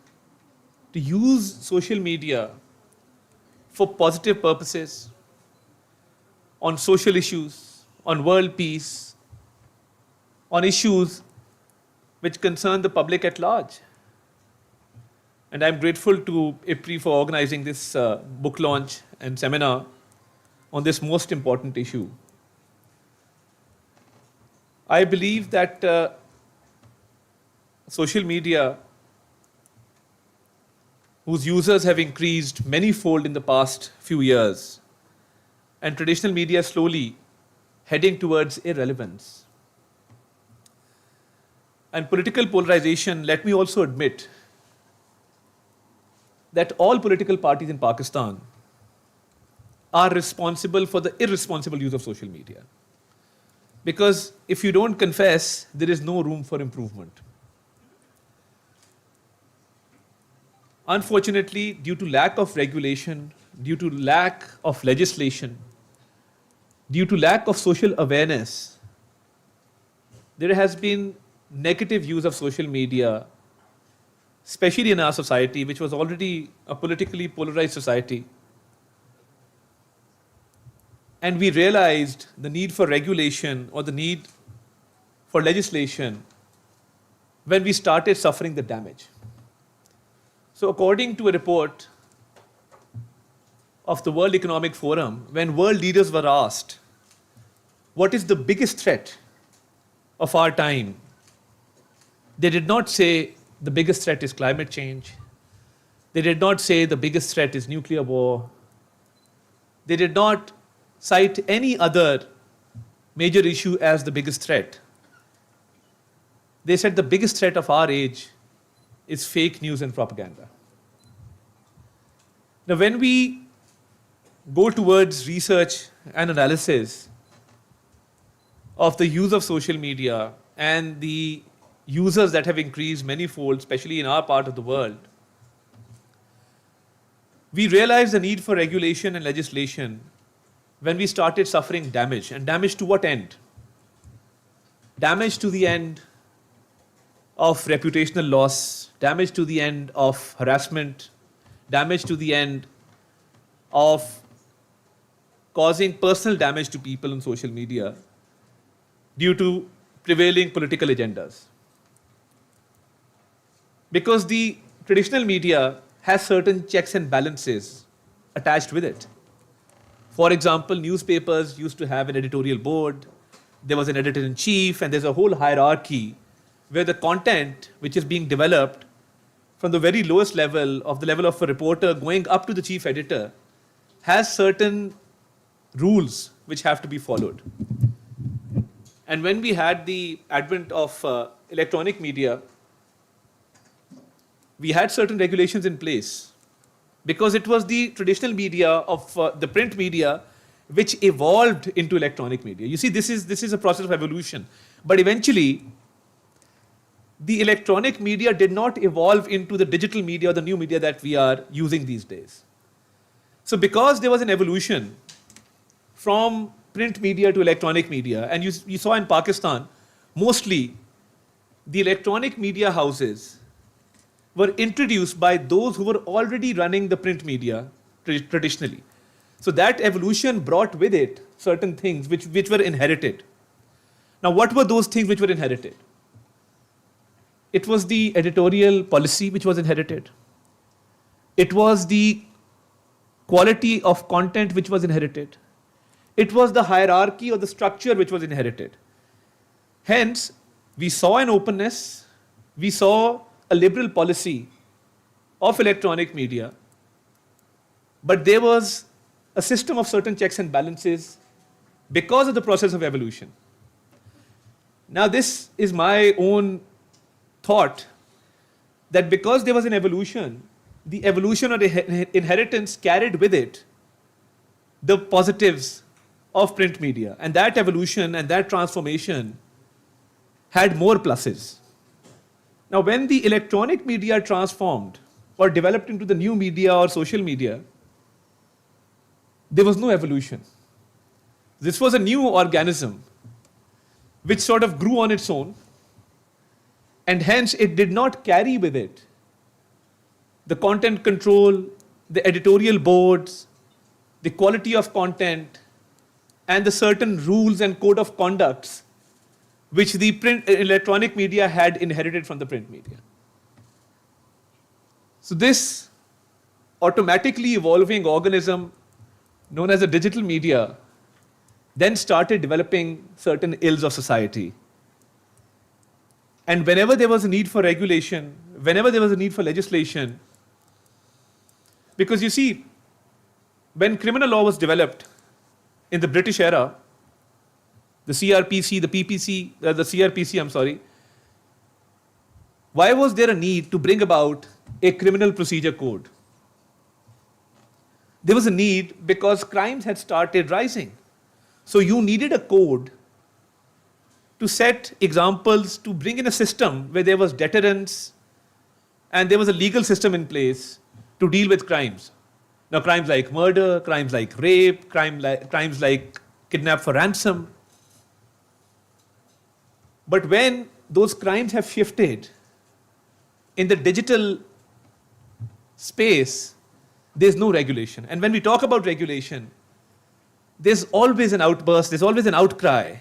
to use social media for positive purposes, on social issues, on world peace, on issues which concern the public at large. And I'm grateful to IPRI for organizing this book launch and seminar on this most important issue. I believe that social media, whose users have increased many-fold in the past few years, and traditional media slowly heading towards irrelevance. And political polarization, let me also admit that all political parties in Pakistan are responsible for the irresponsible use of social media. Because if you don't confess, there is no room for improvement. Unfortunately, due to lack of regulation, due to lack of legislation, due to lack of social awareness, there has been negative use of social media, especially in our society, which was already a politically polarized society. And we realized the need for regulation or the need for legislation when we started suffering the damage. So according to a report of the World Economic Forum, when world leaders were asked, what is the biggest threat of our time? They did not say the biggest threat is climate change. They did not say the biggest threat is nuclear war. They did not cite any other major issue as the biggest threat. They said the biggest threat of our age is fake news and propaganda. Now, when we go towards research and analysis of the use of social media and the users that have increased manifold, especially in our part of the world, we realized the need for regulation and legislation when we started suffering damage. And damage to what end? Damage to the end of reputational loss, damage to the end of harassment, damage to the end of causing personal damage to people on social media due to prevailing political agendas. Because the traditional media has certain checks and balances attached with it. For example, newspapers used to have an editorial board, there was an editor-in-chief, and there's a whole hierarchy where the content which is being developed from the very lowest level of the level of a reporter going up to the chief editor has certain rules which have to be followed. And when we had the advent of electronic media, we had certain regulations in place because it was the traditional media of the print media which evolved into electronic media. You see, this is a process of evolution. But eventually, the electronic media did not evolve into the digital media or the new media that we are using these days. So because there was an evolution from print media to electronic media, and you saw in Pakistan, mostly the electronic media houses were introduced by those who were already running the print media traditionally. So that evolution brought with it certain things which were inherited. Now, what were those things which were inherited? It was the editorial policy which was inherited. It was the quality of content which was inherited. It was the hierarchy or the structure which was inherited. Hence, we saw an openness, we saw a liberal policy of electronic media, but there was a system of certain checks and balances because of the process of evolution. Now, this is my own thought that because there was an evolution, the evolution or the inheritance carried with it the positives of print media, and that evolution and that transformation had more pluses. Now, when the electronic media transformed or developed into the new media or social media, there was no evolution. This was a new organism which sort of grew on its own, and hence it did not carry with it the content control, the editorial boards, the quality of content, and the certain rules and code of conducts which the electronic media had inherited from the print media. So this automatically evolving organism known as a digital media then started developing certain ills of society. And whenever there was a need for regulation, whenever there was a need for legislation, because you see, when criminal law was developed in the British era, the CRPC, the PPC, the CRPC, I'm sorry, why was there a need to bring about a criminal procedure code? There was a need because crimes had started rising. So you needed a code to set examples, to bring in a system where there was deterrence and there was a legal system in place to deal with crimes. Now, crimes like murder, crimes like rape, crimes like kidnap for ransom. But when those crimes have shifted in the digital space, there's no regulation. And when we talk about regulation, there's always an outburst, there's always an outcry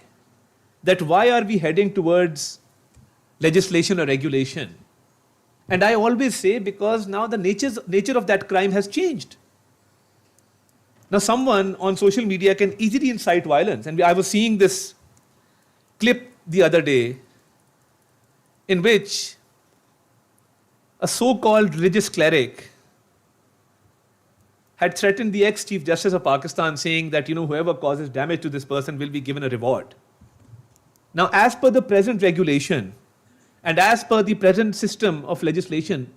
that why are we heading towards legislation or regulation. And I always say because now the nature of that crime has changed. Now someone on social media can easily incite violence. And I was seeing this clip the other day in which a so-called religious cleric had threatened the ex-Chief Justice of Pakistan saying that, whoever causes damage to this person will be given a reward. Now, as per the present regulation and as per the present system of legislation,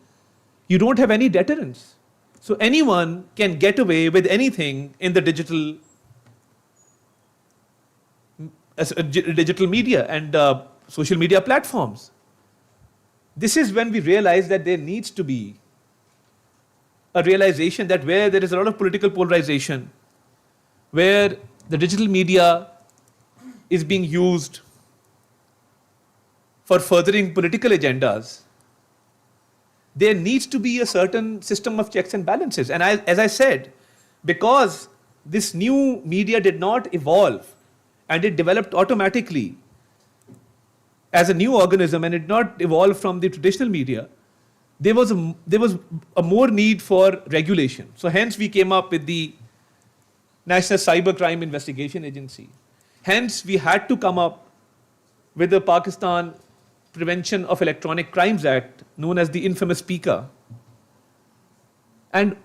you don't have any deterrence. So anyone can get away with anything in the digital media and social media platforms. This is when we realize that there needs to be a realization that where there is a lot of political polarization, where the digital media is being used for furthering political agendas, there needs to be a certain system of checks and balances. And as I said, because this new media did not evolve and it developed automatically as a new organism and it did not evolve from the traditional media, there was a more need for regulation. So hence we came up with the National Cybercrime Investigation Agency. Hence we had to come up with the Pakistan Prevention of Electronic Crimes Act, known as the infamous PICA. And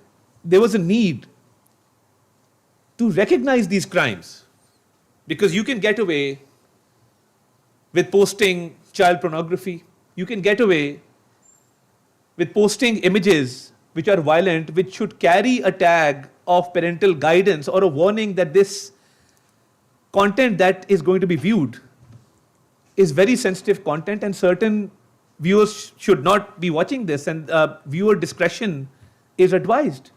there was a need to recognize these crimes because you can get away with posting child pornography. You can get away with posting images which are violent, which should carry a tag of parental guidance or a warning that this content that is going to be viewed is very sensitive content and certain viewers should not be watching this and viewer discretion is advised.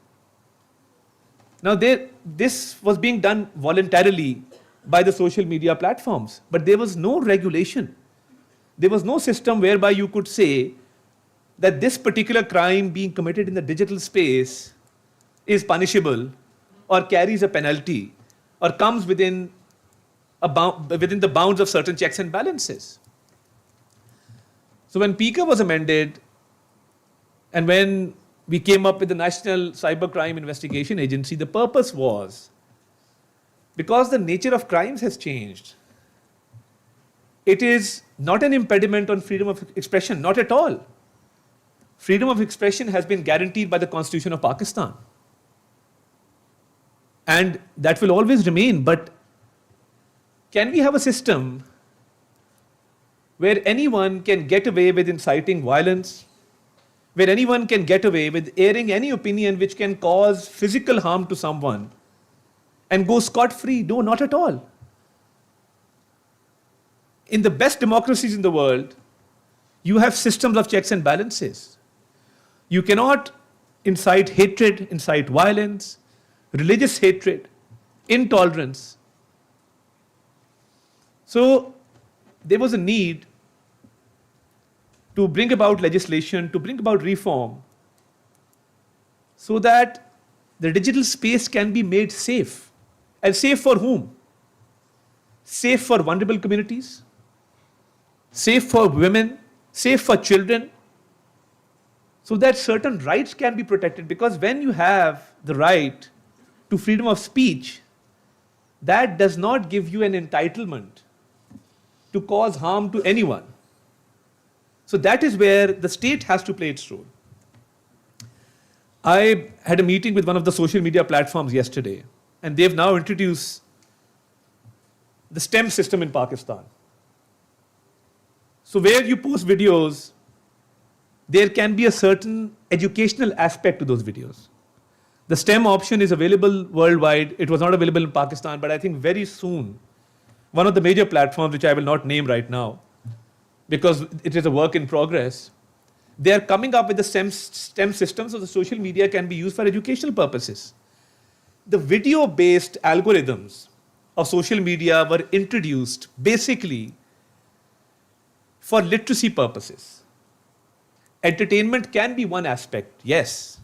Now this was being done voluntarily by the social media platforms, but there was no regulation. There was no system whereby you could say that this particular crime being committed in the digital space is punishable or carries a penalty or comes within the bounds of certain checks and balances. So when PICA was amended and when we came up with the National Cybercrime Investigation Agency, the purpose was because the nature of crimes has changed. It is not an impediment on freedom of expression, not at all. Freedom of expression has been guaranteed by the Constitution of Pakistan. And that will always remain. But can we have a system where anyone can get away with inciting violence, where anyone can get away with airing any opinion which can cause physical harm to someone and go scot-free? No, not at all. In the best democracies in the world, you have systems of checks and balances. You cannot incite hatred, incite violence, religious hatred, intolerance. So there was a need to bring about legislation, to bring about reform, so that the digital space can be made safe. And safe for whom? Safe for vulnerable communities, safe for women, safe for children, so that certain rights can be protected. Because when you have the right to freedom of speech, that does not give you an entitlement to cause harm to anyone. So that is where the state has to play its role. I had a meeting with one of the social media platforms yesterday, and they've now introduced the STEM system in Pakistan. So where you post videos, there can be a certain educational aspect to those videos. The STEM option is available worldwide. It was not available in Pakistan, but I think very soon, one of the major platforms, which I will not name right now, because it is a work in progress, they are coming up with the STEM system so the social media can be used for educational purposes. The video-based algorithms of social media were introduced basically for literacy purposes. Entertainment can be one aspect, yes,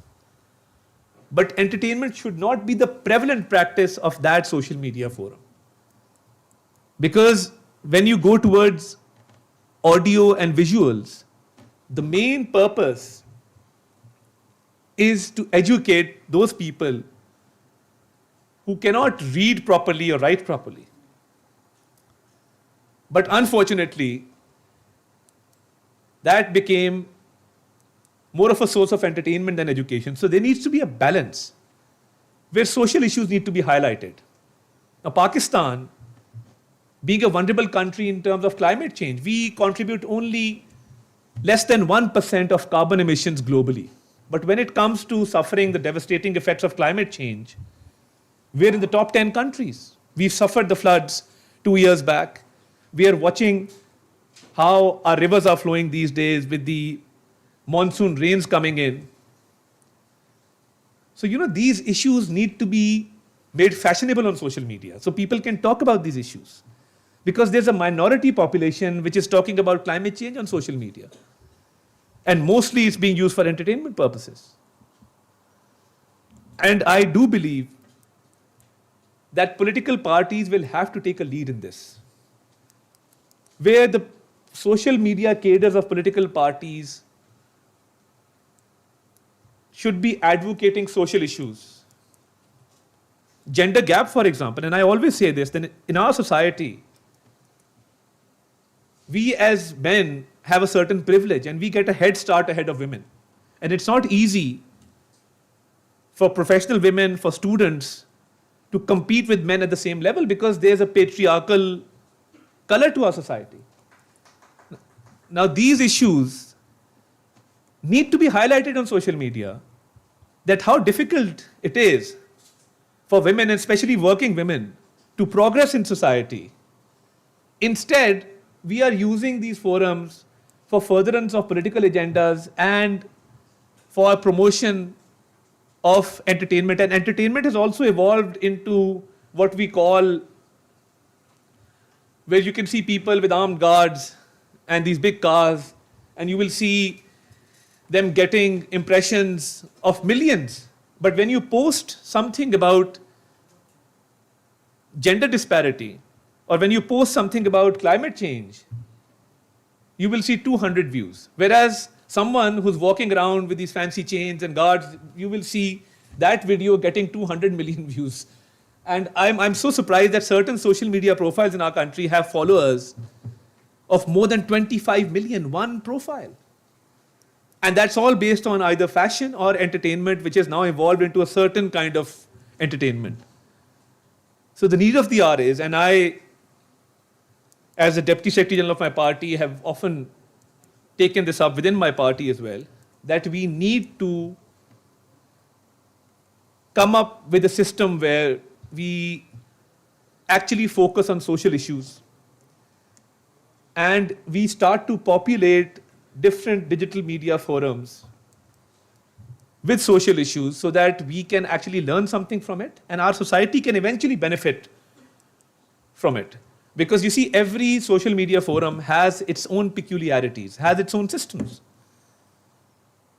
but entertainment should not be the prevalent practice of that social media forum. Because when you go towards audio and visuals, the main purpose is to educate those people who cannot read properly or write properly. But unfortunately, that became more of a source of entertainment than education. So there needs to be a balance where social issues need to be highlighted. Now, Pakistan, being a vulnerable country in terms of climate change, we contribute only less than 1% of carbon emissions globally. But when it comes to suffering the devastating effects of climate change, we're in the top 10 countries. We've suffered the floods 2 years back. We are watching how our rivers are flowing these days with the monsoon rains coming in. So, these issues need to be made fashionable on social media so people can talk about these issues. Because there's a minority population which is talking about climate change on social media. And mostly it's being used for entertainment purposes. And I do believe that political parties will have to take a lead in this, where the social media cadres of political parties should be advocating social issues. Gender gap, for example, and I always say this, that in our society, we as men have a certain privilege and we get a head start ahead of women. And it's not easy for professional women, for students, to compete with men at the same level because there's a patriarchal color to our society. Now, these issues need to be highlighted on social media, that how difficult it is for women, especially working women, to progress in society. Instead, we are using these forums for furtherance of political agendas and for promotion of entertainment. And entertainment has also evolved into what we call, where you can see people with armed guards and these big cars, and you will see them getting impressions of millions. But when you post something about gender disparity, or when you post something about climate change, you will see 200 views. Whereas someone who's walking around with these fancy chains and guards, you will see that video getting 200 million views. And I'm so surprised that certain social media profiles in our country have followers of more than 25 million, one profile. And that's all based on either fashion or entertainment, which has now evolved into a certain kind of entertainment. So the need of the hour is, and I, as the Deputy Secretary General of my party, have often taken this up within my party as well, that we need to come up with a system where we actually focus on social issues and we start to populate different digital media forums with social issues so that we can actually learn something from it and our society can eventually benefit from it. Because you see, every social media forum has its own peculiarities, has its own systems.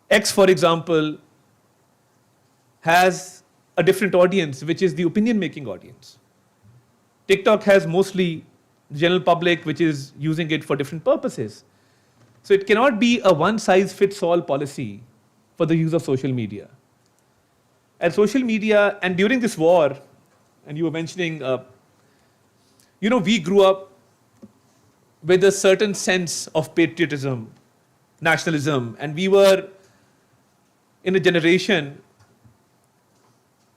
X, for example, has a different audience, which is the opinion-making audience. TikTok has mostly the general public, which is using it for different purposes. So it cannot be a one-size-fits-all policy for the use of social media. And social media, and during this war, and you were mentioning, we grew up with a certain sense of patriotism, nationalism, and we were in a generation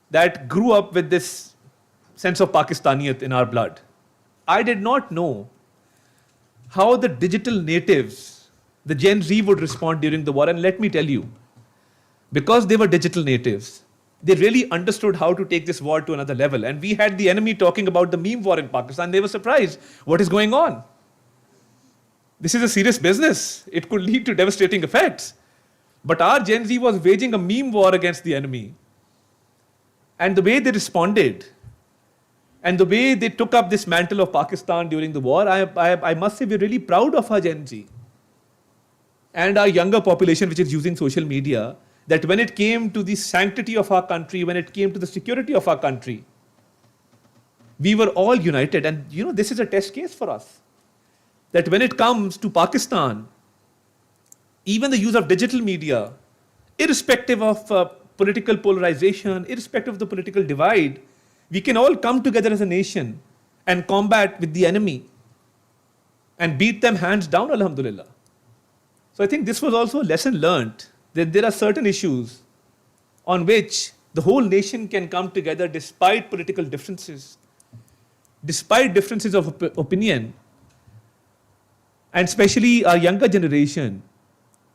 that grew up with this sense of Pakistaniyat in our blood. I did not know how the digital natives, the Gen Z, would respond during the war, and let me tell you, because they were digital natives, they really understood how to take this war to another level. And we had the enemy talking about the meme war in Pakistan. They were surprised. What is going on? This is a serious business. It could lead to devastating effects. But our Gen Z was waging a meme war against the enemy. And the way they responded, and the way they took up this mantle of Pakistan during the war, I must say we're really proud of our Gen Z and our younger population, which is using social media, that when it came to the sanctity of our country, when it came to the security of our country, we were all united. And this is a test case for us. that when it comes to Pakistan, even the use of digital media, irrespective of political polarization, irrespective of the political divide, we can all come together as a nation and combat with the enemy and beat them hands down, alhamdulillah. So I think this was also a lesson learned, that there are certain issues on which the whole nation can come together despite political differences, despite differences of opinion, and especially our younger generation.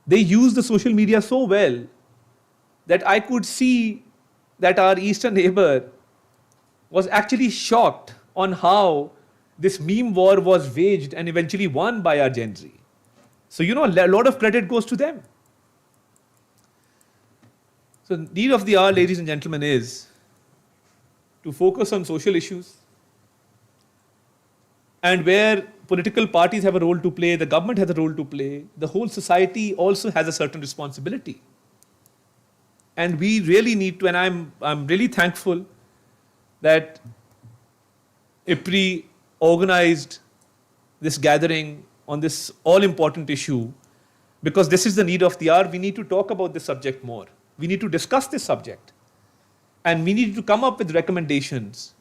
They use the social media so well that I could see that our eastern neighbor was actually shocked on how this meme war was waged and eventually won by our Gen Z. So, a lot of credit goes to them. So, the need of the hour, ladies and gentlemen, is to focus on social issues, and where political parties have a role to play, the government has a role to play, the whole society also has a certain responsibility. And we really need to, and I'm really thankful that IPRI organized this gathering on this all-important issue, because this is the need of the hour. We need to talk about this subject more. We need to discuss this subject. And we need to come up with recommendations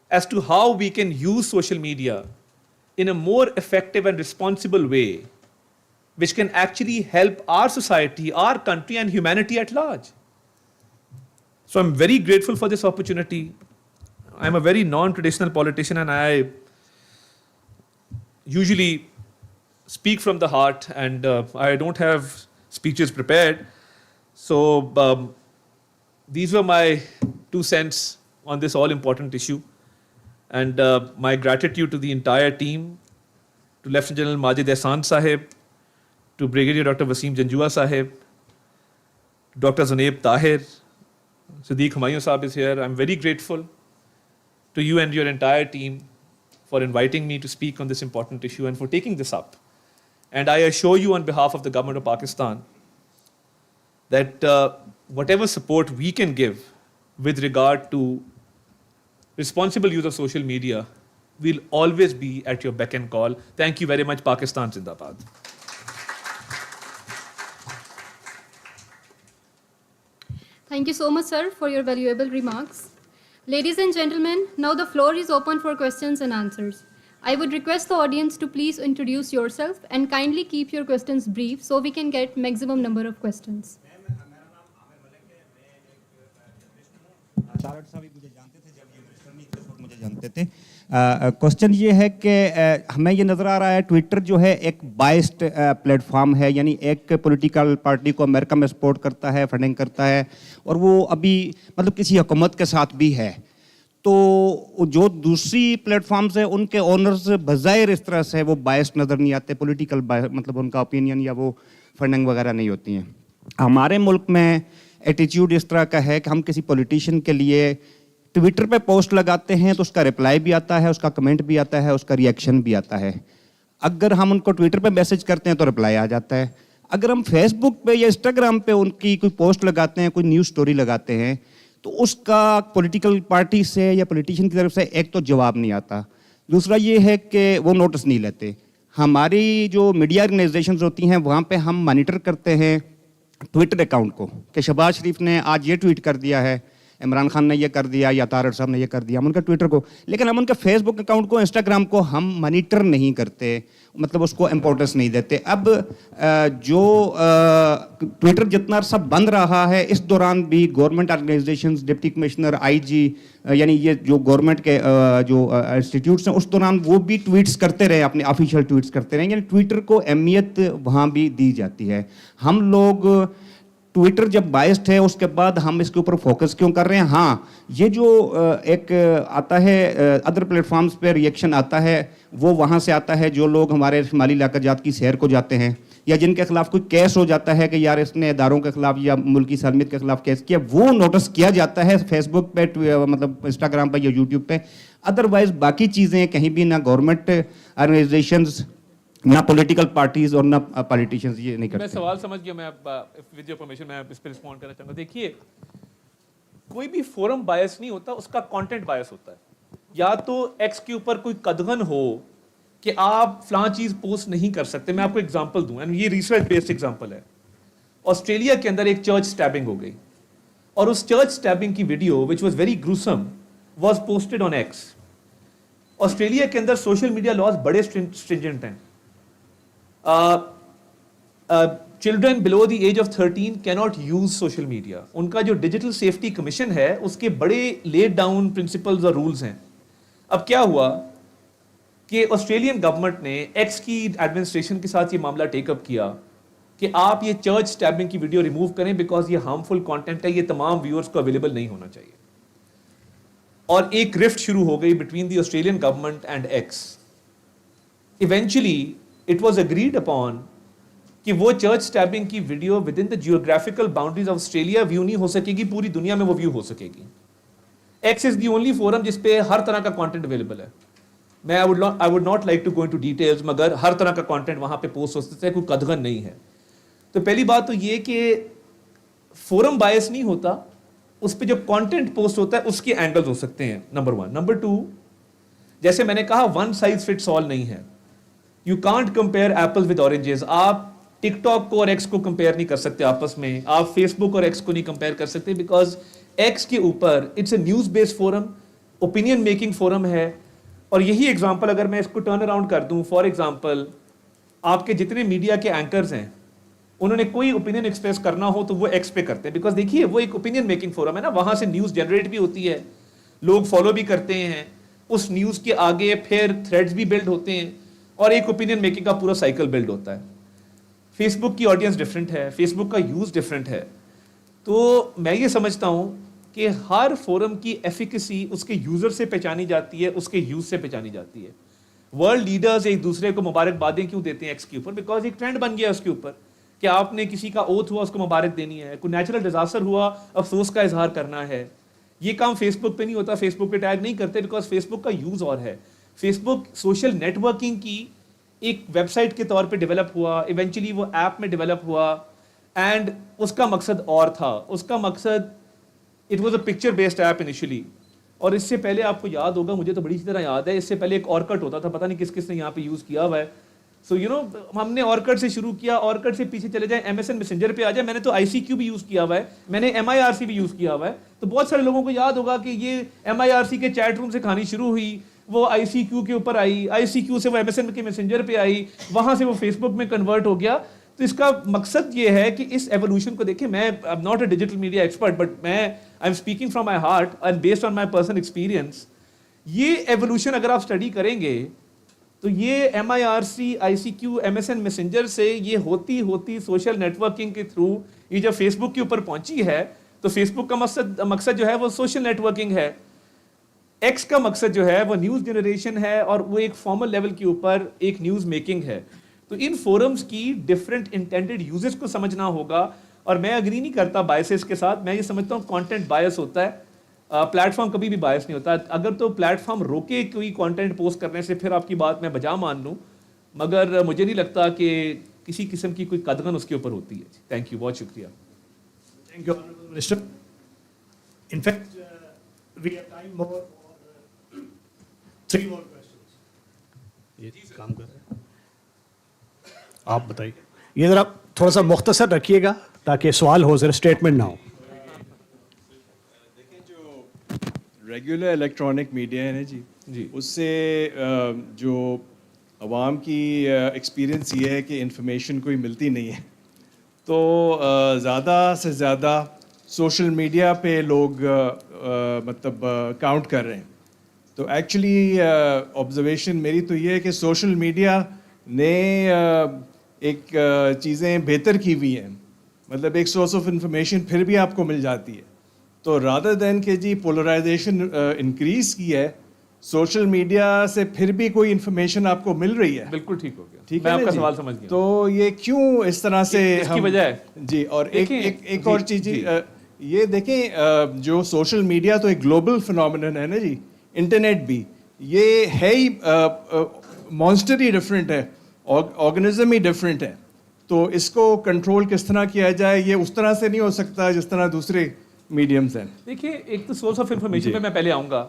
as to how we can use social media in a more effective and responsible way, which can actually help our society, our country, and humanity at large. So I'm very grateful for this opportunity. I'm a very non-traditional politician, and I usually speak from the heart, and I don't have speeches prepared. So these were my 2 cents on this all-important issue. And my gratitude to the entire team, to Lieutenant General Majid Ehsan Sahib, to Brigadier Dr. Wasim Janjua Sahib, Dr. Zunaib Tahir, Siddiq Humayun Sahib is here. I'm very grateful to you and your entire team for inviting me to speak on this important issue and for taking this up. And I assure you on behalf of the government of Pakistan that whatever support we can give with regard to responsible use of social media will always be at your beck and call. Thank you very much. Pakistan Zindabad. Thank you so much, sir, for your valuable remarks. Ladies and gentlemen, now the floor is open for questions and answers. I would request the audience to please introduce yourself and kindly keep your questions brief so we can get maximum number of questions. मुझे जानते थे। Question ये है कि हमें ये नज़र आ रहा है ट्विटर जो है एक बाइस्ड प्लेटफॉर्म है, यानी एक पॉलिटिकल पार्टी को अमेरिका में सपोर्ट करता है, फंडिंग करता है, और वो अभी मतलब किसी हुकूमत के साथ भी है। तो जो दूसरी प्लेटफॉर्म्स है उनके ओनर्स बज़ाहिर इस तरह से वो बाइस्ड नज़र नहीं आते, पॉलिटिकल मतलब उनका ओपिनियन या वो फंडिंग वगैरह नहीं होती हैं। हमारे मुल्क में एटीट्यूड इस तरह का है कि हम किसी पॉलिटिशियन के लिए ट्विटर पे पोस्ट लगाते हैं तो उसका रिप्लाई भी आता है, उसका कमेंट भी आता है, उसका रिएक्शन भी आता है। अगर हम उनको ट्विटर पे मैसेज करते हैं तो रिप्लाई आ जाता है। अगर हम फेसबुक पे या इंस्टाग्राम पे उनकी कोई पोस्ट लगाते हैं, कोई न्यूज़ स्टोरी लगाते हैं, तो उसका पॉलिटिकल पार्टी से या पॉलिटिशियन की तरफ से एक तो जवाब नहीं आता, दूसरा ये है कि वो नोटिस नहीं लेते। हमारी जो मीडिया ऑर्गेनाइजेशंस होती हैं वहाँ पे हम मॉनिटर करते हैं ट्विटर अकाउंट को कि शहबाज शरीफ ने आज ये ट्वीट कर दिया है, इमरान खान ने ये कर दिया या तारड़ साहब ने ये कर दिया, हम उनका ट्विटर को, लेकिन हम उनका फेसबुक अकाउंट को, इंस्टाग्राम को हम मॉनिटर नहीं करते, मतलब उसको इम्पोर्टेंस नहीं देते। अब जो ट्विटर जितना अरसा बंद रहा है, इस दौरान भी government organisations, deputy commissioner, IG, यानी ये जो गवर्नमेंट के जो इंस्टीट्यूट्स हैं, उस दौरान वो भी ट्वीट्स करते रहे, अपने ऑफिशियल ट्वीट्स करते रहे, यानी ट्विटर को अहमियत वहाँ भी दी जाती है। हम लोग ट्विटर जब बाइस्ड है उसके बाद हम इसके ऊपर फोकस क्यों कर रहे हैं? हाँ, ये जो एक आता है अदर प्लेटफॉर्म्स पे रिएक्शन आता है, वो वहाँ से आता है जो लोग हमारे शुमाली इलाका जात की सैर को जाते हैं या जिनके खिलाफ कोई केस हो जाता है कि यार इसने इदारों के खिलाफ या मुल्की सालमियत के खिलाफ केस किया, वो नोटिस किया जाता है फेसबुक पे, मतलब इंस्टाग्राम पे या यूट्यूब पे। अदरवाइज बाकी चीज़ें कहीं भी ना गवर्नमेंट ऑर्गेनाइजेशंस, ना पॉलिटिकल पार्टीज और ना पॉलिटिशियंस ये नहीं करते। मैं सवाल समझ गया, मैं विद योर परमिशन मैं इस पर रिस्पॉन्ड करना चाहूँगा। देखिए, कोई भी फोरम बायस नहीं होता, उसका कंटेंट बायस होता है। या तो एक्स के ऊपर कोई कदगन हो کہ آپ فلاں چیز پوسٹ نہیں کر سکتے. میں آپ کو ایگزامپل دوں, اینڈ یہ ریسرچ بیسڈ ایگزامپل ہے. آسٹریلیا کے اندر ایک چرچ اسٹیبنگ ہو گئی, اور اس چرچ اسٹیبنگ کی video which was very gruesome was posted on X. Australia کے اندر سوشل میڈیا لاز بڑے اسٹرنجنٹ ہیں. Children below the age of 13 کی ناٹ یوز سوشل میڈیا. ان کا جو ڈیجیٹل سیفٹی کمیشن ہے اس کے بڑے لیڈ ڈاؤن پرنسپلز اور رولز ہیں. اب کیا ہوا کہ آسٹریلین گورنمنٹ نے ایکس کی ایڈمنسٹریشن کے ساتھ یہ معاملہ ٹیک اپ کیا کہ آپ یہ چرچ اسٹیبنگ کی ویڈیو ریموو کریں بیکاز یہ ہارمفل کانٹینٹ ہے, یہ تمام ویورز کو اویلیبل نہیں ہونا چاہیے. اور ایک رفٹ شروع ہو گئی between the Australian government and X. Eventually it was agreed upon کہ وہ چرچ اسٹیبنگ کی video within the geographical boundaries of Australia view نہیں ہو سکے گی, پوری دنیا میں وہ ویو ہو سکے گی. X is the only forum جس پہ ہر طرح کا کانٹینٹ اویلیبل ہے. میں I would not like to go into details, مگر ہر طرح کا کانٹینٹ وہاں پہ پوسٹ ہو سکتا ہے, کوئی قدغن نہیں ہے. تو پہلی بات تو یہ کہ فورم بائس نہیں ہوتا, اس پہ جو کانٹینٹ پوسٹ ہوتا ہے اس کے اینگلز ہو سکتے ہیں, نمبر 1. نمبر 2, جیسے میں نے کہا ون سائز فٹس آل نہیں ہے. You can't compare apple with oranges. آپ ٹک ٹاک کو اور ایکس کو کمپیئر نہیں کر سکتے آپس میں, آپ فیس بک اور ایکس کو نہیں کمپیئر کر سکتے, بیکاز ایکس کے اوپر it's a news based forum, opinion making forum ہے. اور یہی ایگزامپل اگر میں اس کو ٹرن اراؤنڈ کر دوں, فار ایگزامپل آپ کے جتنے میڈیا کے اینکرز ہیں انہوں نے کوئی اوپینین ایکسپریس کرنا ہو تو وہ ایکس پہ کرتے ہیں, بیکاز دیکھیے وہ ایک اوپینین میکنگ فورم ہے نا, وہاں سے نیوز جنریٹ بھی ہوتی ہے, لوگ فالو بھی کرتے ہیں, اس نیوز کے آگے پھر تھریڈز بھی بلڈ ہوتے ہیں, اور ایک اوپینین میکنگ کا پورا سائیکل بلڈ ہوتا ہے. فیس بک کی آڈینس ڈفرینٹ ہے, فیس بک کا یوز ڈفرینٹ ہے. تو میں یہ سمجھتا ہوں کہ ہر فورم کی ایفیکیسی اس کے یوزر سے پہچانی جاتی ہے, اس کے یوز سے پہچانی جاتی ہے. ورلڈ لیڈرز ایک دوسرے کو مبارکبادیں کیوں دیتے ہیں ایکس کے اوپر؟ بیکاز ایک ٹرینڈ بن گیا اس کے اوپر کہ آپ نے کسی کا اوتھ ہوا اس کو مبارک دینی ہے, کوئی نیچرل ڈیزاسٹر ہوا افسوس کا اظہار کرنا ہے. یہ کام فیس بک پہ نہیں ہوتا, فیس بک پہ ٹیگ نہیں کرتے, بیکاز فیس بک کا یوز اور ہے. فیس بک سوشل نیٹ ورکنگ کی ایک ویب سائٹ کے طور پہ ڈیولپ ہوا, ایونچولی وہ ایپ میں ڈیولپ ہوا, اینڈ اس کا مقصد اور تھا. اس کا مقصد it was a picture based app initially. اور اس سے پہلے آپ کو یاد ہوگا, مجھے تو بڑی اچھی طرح یاد ہے, اس سے پہلے ایک اورکٹ ہوتا تھا, پتہ نہیں کس کس نے یہاں پہ یوز کیا ہوا ہے. سو یو نو ہم نے اورکٹ سے شروع کیا, اورکٹ سے پیچھے چلے جائیں MSN میسنجر پہ آ جائے, میں نے تو ICQ بھی یوز کیا ہوا ہے, میں نے MIRC بھی یوز کیا ہوا ہے. تو بہت سارے لوگوں کو یاد ہوگا کہ یہ MIRC کے چیٹ روم سے کہانی شروع ہوئی, وہ ICQ کے اوپر آئی, ICQ سے وہ MSN کے میسنجر پہ آئی, وہاں سے وہ فیس بک میں کنورٹ ہو گیا. تو اس کا مقصد یہ ہے کہ اس ایولیوشن کو دیکھیں. میں I'm not a digital media expert, but میں I'm speaking from my heart and based on my personal experience. یہ ایولیوشن اگر آپ اسٹڈی کریں گے تو یہ MIRC, ICQ, MSN میسنجر سے یہ ہوتی ہوتی سوشل نیٹ ورکنگ کے تھرو یہ جب فیس بک کے اوپر پہنچی ہے, تو فیس بک کا مقصد جو ہے وہ سوشل نیٹ ورکنگ ہے. ایکس کا مقصد جو ہے وہ نیوز جنریشن ہے, اور وہ ایک فارمل لیول کے اوپر ایک نیوز میکنگ ہے. تو ان فورمز کی ڈفرینٹ انٹینڈڈ یوزز کو سمجھنا ہوگا. اور میں اگری نہیں کرتا بائسز کے ساتھ, میں یہ سمجھتا ہوں کانٹینٹ بائس ہوتا ہے, پلیٹ فارم کبھی بھی بائس نہیں ہوتا. اگر تو پلیٹ فارم روکے کوئی کانٹینٹ پوسٹ کرنے سے پھر آپ کی بات میں بجا مان لوں, مگر مجھے نہیں لگتا کہ کسی قسم کی کوئی قدغن اس کے اوپر ہوتی ہے. تھینک یو, بہت شکریہ. Thank you, Honorable Minister. In fact, we have time more for 3 more questions. یہ کام کر رہے ہیں آپ بتائیے. یہ ذرا تھوڑا سا مختصر رکھیے گا تاکہ سوال ہو, ذرا اسٹیٹمنٹ نہ ہو. دیکھیں جو ریگولر الیکٹرانک میڈیا ہے نا جی, اس سے جو عوام کی ایکسپیرئنس یہ ہے کہ انفارمیشن کوئی ملتی نہیں ہے, تو زیادہ سے زیادہ سوشل میڈیا پہ لوگ مطلب کاؤنٹ کر رہے ہیں. تو ایکچولی آبزرویشن میری تو یہ ہے کہ سوشل میڈیا نے ایک چیزیں بہتر کی ہوئی ہیں, مطلب ایک سورس آف انفارمیشن پھر بھی آپ کو مل جاتی ہے. تو رادر دین کہ جی پولرائزیشن انکریز کی ہے, سوشل میڈیا سے پھر بھی کوئی انفارمیشن آپ کو مل رہی ہے. بالکل ٹھیک ہو گیا, ٹھیک میں ہے آپ کا جی. سوال سمجھ گیا. تو یہ کیوں اس طرح سے اس کی وجہ ہے جی. اور ایک اور چیز جی, یہ دیکھیں جو سوشل میڈیا تو ایک گلوبل فنومینن ہے نا جی, انٹرنیٹ بھی یہ ہے ہی مانسٹر ہی ڈفرینٹ ہے, آرگنزم ہی ڈفرینٹ ہے. تو اس کو کنٹرول کس طرح کیا جائے, یہ اس طرح سے نہیں ہو سکتا جس طرح دوسرے میڈیمز ہیں. دیکھیے ایک تو سورس آف انفارمیشن پہ میں پہلے آؤں گا.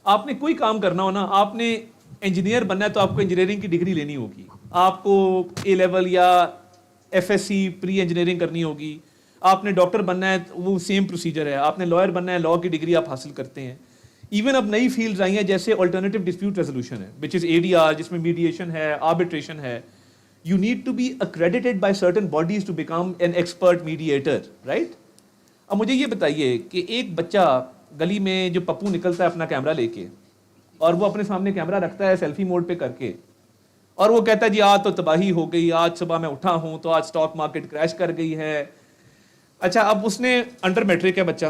آپ نے کوئی کام کرنا ہو نا, آپ نے انجینئر بننا ہے تو آپ کو انجینئرنگ کی ڈگری لینی ہوگی, آپ کو اے لیول یا F S C pre engineering کرنی ہوگی. آپ نے ڈاکٹر بننا ہے وہ سیم پروسیجر ہے, آپ نے لائر بننا ہے لاء کی ڈگری آپ حاصل کرتے ہیں. ایون اب نئی فیلڈز آئی ہیں جیسے آلٹرنیٹیو ڈسپیوٹ ریزولوشن ہے وچ از ADR, جس میں میڈیشن ہے, آربیٹریشن ہے. You need to be accredited by certain bodies to become an expert mediator, right? اب مجھے یہ بتائیے کہ ایک بچہ گلی میں جو پپو نکلتا ہے اپنا کیمرہ لے کے اور وہ اپنے سامنے کیمرہ رکھتا ہے سیلفی موڈ پہ کر کے, اور وہ کہتا ہے جی آج تو تباہی ہو گئی, آج صبح میں اٹھا ہوں تو آج سٹاک مارکیٹ کریش کر گئی ہے. اچھا اب اس نے انڈر میٹرک ہے بچہ,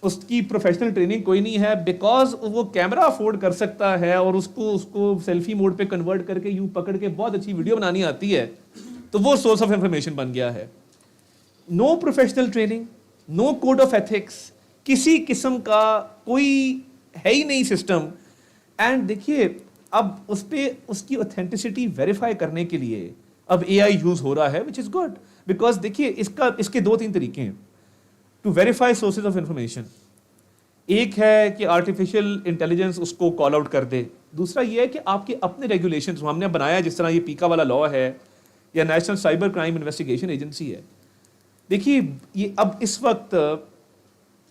اس کی پروفیشنل ٹریننگ کوئی نہیں ہے, بیکاز وہ کیمرہ افورڈ کر سکتا ہے اور اس کو سیلفی موڈ پہ کنورٹ کر کے یوں پکڑ کے بہت اچھی ویڈیو بنانی آتی ہے, تو وہ سورس آف انفارمیشن بن گیا ہے. No professional training, no code of ethics, کسی قسم کا کوئی ہے ہی نہیں سسٹم. اینڈ دیکھیے اب اس پہ اس کی اوتھینٹسٹی ویریفائی کرنے کے لیے اب AI یوز ہو رہا ہے وچ از گڈ, بیکاز دیکھیے اس کے 2-3 طریقے ہیں to verify sources of information. ایک ہے کہ آرٹیفیشیل انٹیلیجنس اس کو کال آؤٹ کر دے, دوسرا یہ ہے کہ آپ کے اپنے ریگولیشنز ہم نے بنایا, جس طرح یہ پیکا والا لاء ہے یا national cyber crime investigation agency ہے. دیکھیے یہ اب اس وقت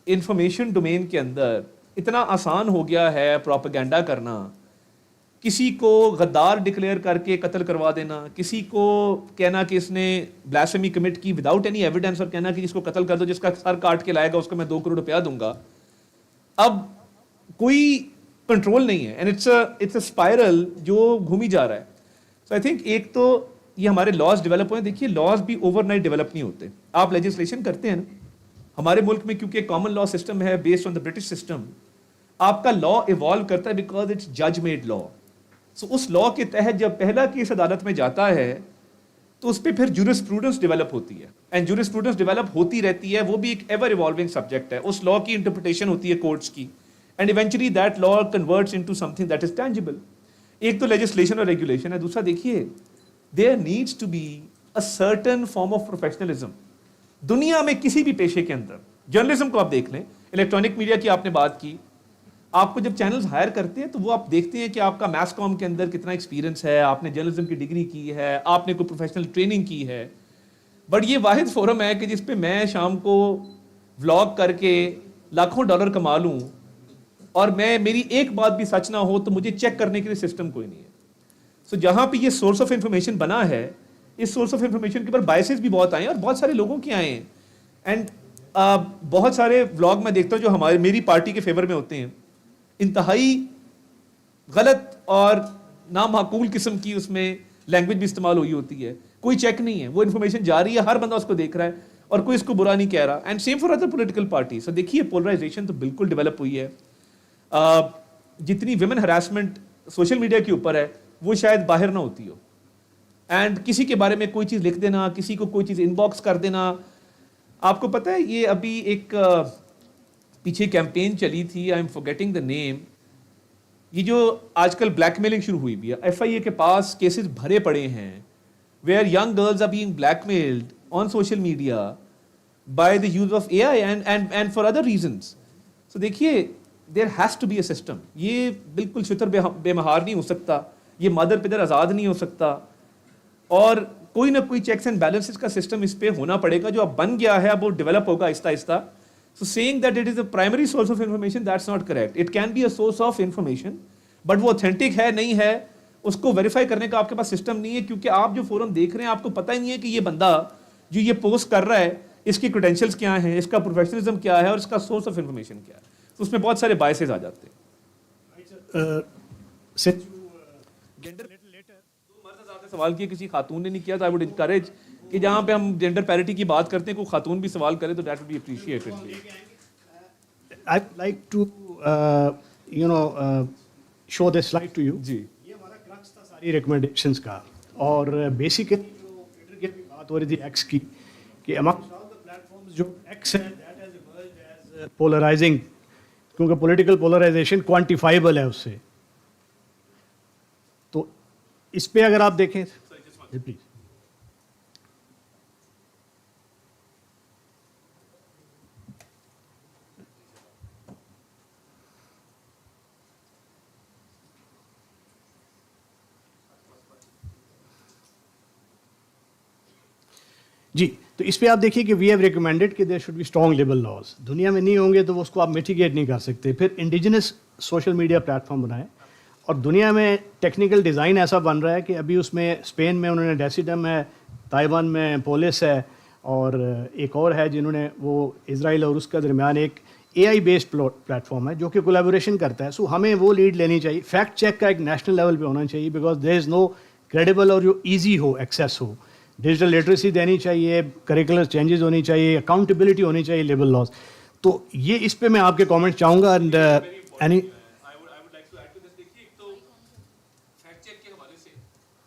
انفارمیشن ڈومین کے اندر اتنا آسان ہو گیا ہے پروپیگنڈا کرنا, کسی کو غدار ڈکلیئر کر کے قتل کروا دینا, کسی کو کہنا کہ اس نے بلاسفیمی کمٹ کی وداؤٹ اینی ایویڈنس اور کہنا کہ جس کو قتل کر دو, جس کا سر کاٹ کے لائے گا اس کو میں 2 کروڑ روپیہ دوں گا. اب کوئی کنٹرول نہیں ہے, اینڈ اٹس اے اسپائرل جو گھومی جا رہا ہے. سو آئی تھنک ایک تو یہ ہمارے لاز ڈیولپ ہوئے ہیں. دیکھیے لاز بھی اوور نائٹ ڈیولپ نہیں ہوتے, آپ لیجسلیشن کرتے ہیں نا, ہمارے ملک میں کیونکہ کامن لا سسٹم ہے based on the British system, آپ کا لا ایوالو کرتا ہے بیکاز اٹس جج میڈ لا. سو اس لا کے تحت جب پہلا کیس عدالت میں جاتا ہے تو اس پہ پھر جورسپروڈنس ڈیولپ ہوتی ہے, اینڈ جورسپروڈنس ڈیولپ ہوتی رہتی ہے, وہ بھی ایک ایور ایوالونگ سبجیکٹ ہے. اس لا کی انٹرپریٹیشن ہوتی ہے کورٹس کی, and eventually that law converts into something that is tangible. ایک تو لیجسلیشن اور ریگولیشن ہے, دوسرا دیکھیے there needs to be a certain form of professionalism. دنیا میں کسی بھی پیشے کے اندر, جرنلزم کو آپ دیکھ لیں, الیکٹرانک میڈیا کی آپ نے بات کی, آپ کو جب چینلز ہائر کرتے ہیں تو وہ آپ دیکھتے ہیں کہ آپ کا میس کام کے اندر کتنا ایکسپیرینس ہے, آپ نے جرنلزم کی ڈگری کی ہے, آپ نے کوئی پروفیشنل ٹریننگ کی ہے. بٹ یہ واحد فورم ہے کہ جس پہ میں شام کو ولاگ کر کے لاکھوں ڈالر کما لوں اور میری ایک بات بھی سچ نہ ہو تو مجھے چیک کرنے کے لیے سسٹم کوئی نہیں ہے. سو جہاں پہ یہ سورس آف انفارمیشن بنا ہے, اس سورس آف انفارمیشن کے اوپر بائسز بھی بہت آئے ہیں اور بہت سارے لوگوں کے آئے ہیں. اینڈ بہت سارے ولاگ میں دیکھتا ہوں جو میری پارٹی کے فیور میں ہوتے ہیں, انتہائی غلط اور نامعقول قسم کی اس میں لینگویج بھی استعمال ہوئی ہوتی ہے. کوئی چیک نہیں ہے, وہ انفارمیشن جاری ہے, ہر بندہ اس کو دیکھ رہا ہے اور کوئی اس کو برا نہیں کہہ رہا. And same for other political parties. دیکھیے پولرائزیشن تو بالکل ڈیولپ ہوئی ہے. جتنی ویمن ہراسمنٹ سوشل میڈیا کے اوپر ہے وہ شاید باہر نہ ہوتی ہو. اینڈ کسی کے بارے میں کوئی چیز لکھ دینا, کسی کو کوئی چیز ان باکس کر دینا. آپ کو پتہ ہے یہ ابھی ایک پیچھے کیمپین چلی تھی, آئی ایم فارگیٹنگ دا نیم, یہ جو آج کل بلیک میلنگ شروع ہوئی بھی ہے. FIA کے پاس کیسز بھرے پڑے ہیں where young girls are being blackmailed on social media by the use of AI and for other reasons. So دیکھیے there has to be a system. یہ بالکل شتر بے مہار نہیں ہو سکتا, یہ مادر پدر آزاد نہیں ہو سکتا, اور کوئی نہ کوئی چیکس اینڈ بیلنسز کا سسٹم اس پہ ہونا پڑے گا جو اب بن گیا ہے, اب وہ ڈیولپ ہوگا آہستہ آہستہ. So saying that it is a primary source of information, that's not correct. It can be a source of information, but وہ authentic ہے نہیں ہے اس کو ویریفائی کرنے کا آپ کے پاس سسٹم نہیں ہے, کیونکہ آپ جو فورم دیکھ رہے ہیں آپ کو پتہ ہی نہیں ہے کہ یہ بندہ جو یہ پوسٹ کر رہا ہے اس کی کریڈینشیلز کیا ہیں, اس کا پروفیشنلزم کیا ہے اور اس کا سورس آف انفارمیشن کیا ہے. تو اس میں بہت سارے بائسز آ جاتے ہیں. سوال کیا کسی خاتون نے نہیں کیا, تو آئی ووڈ انکریج کہ جہاں پہ ہم جینڈر پیرٹی کی بات کرتے ہیں کوئی خاتون بھی سوال کرے تو that would be appreciated. I like to show this slide to you. جی یہ ہمارا کرکس تھا ساری ریکمنڈیشنس کا, اور بیسیکلی جو ٹویٹر کی بات ہو رہی تھی ایکس کی, کہ امانگسٹ آل دی پلیٹفارمز جو ایکس ہے دیٹ ہیز ایمرجڈ ایز پولرائزنگ, کیونکہ پولیٹیکل پولرائزیشن کوانٹیفائبل ہے اس سے. تو اس پہ اگر آپ دیکھیں پلیز. جی تو اس پہ آپ دیکھیے کہ وی ہیو ریکمینڈیڈ کہ there should be strong libel laws. دنیا میں نہیں ہوں گے تو وہ اس کو آپ میٹیگیٹ نہیں کر سکتے. پھر indigenous social media plate form بنائیں. اور دنیا میں ٹیکنیکل ڈیزائن ایسا بن رہا ہے کہ ابھی اس میں اسپین میں انہوں نے ڈیسیڈم ہے, تائیوان میں پولس ہے, اور ایک اور ہے جنہوں نے وہ اسرائیل اور اس کے درمیان ایک اے آئی بیسڈ پلیٹ فارم ہے جو کہ کولیبوریشن کرتا ہے. سو ہمیں وہ لیڈ لینی چاہیے. فیکٹ چیک کا ایک نیشنل لیول پہ ہونا چاہیے because there is know credible اور جو ایزی ہو ایکسیس ہو. ڈیجیٹل لٹریسی دینی چاہیے, کریکولر چینجز ہونی چاہیے, اکاؤنٹیبلٹی ہونی چاہیے, لیبل لاز. تو یہ اس پہ میں آپ کے کامنٹ چاہوں گا. اینڈ اینی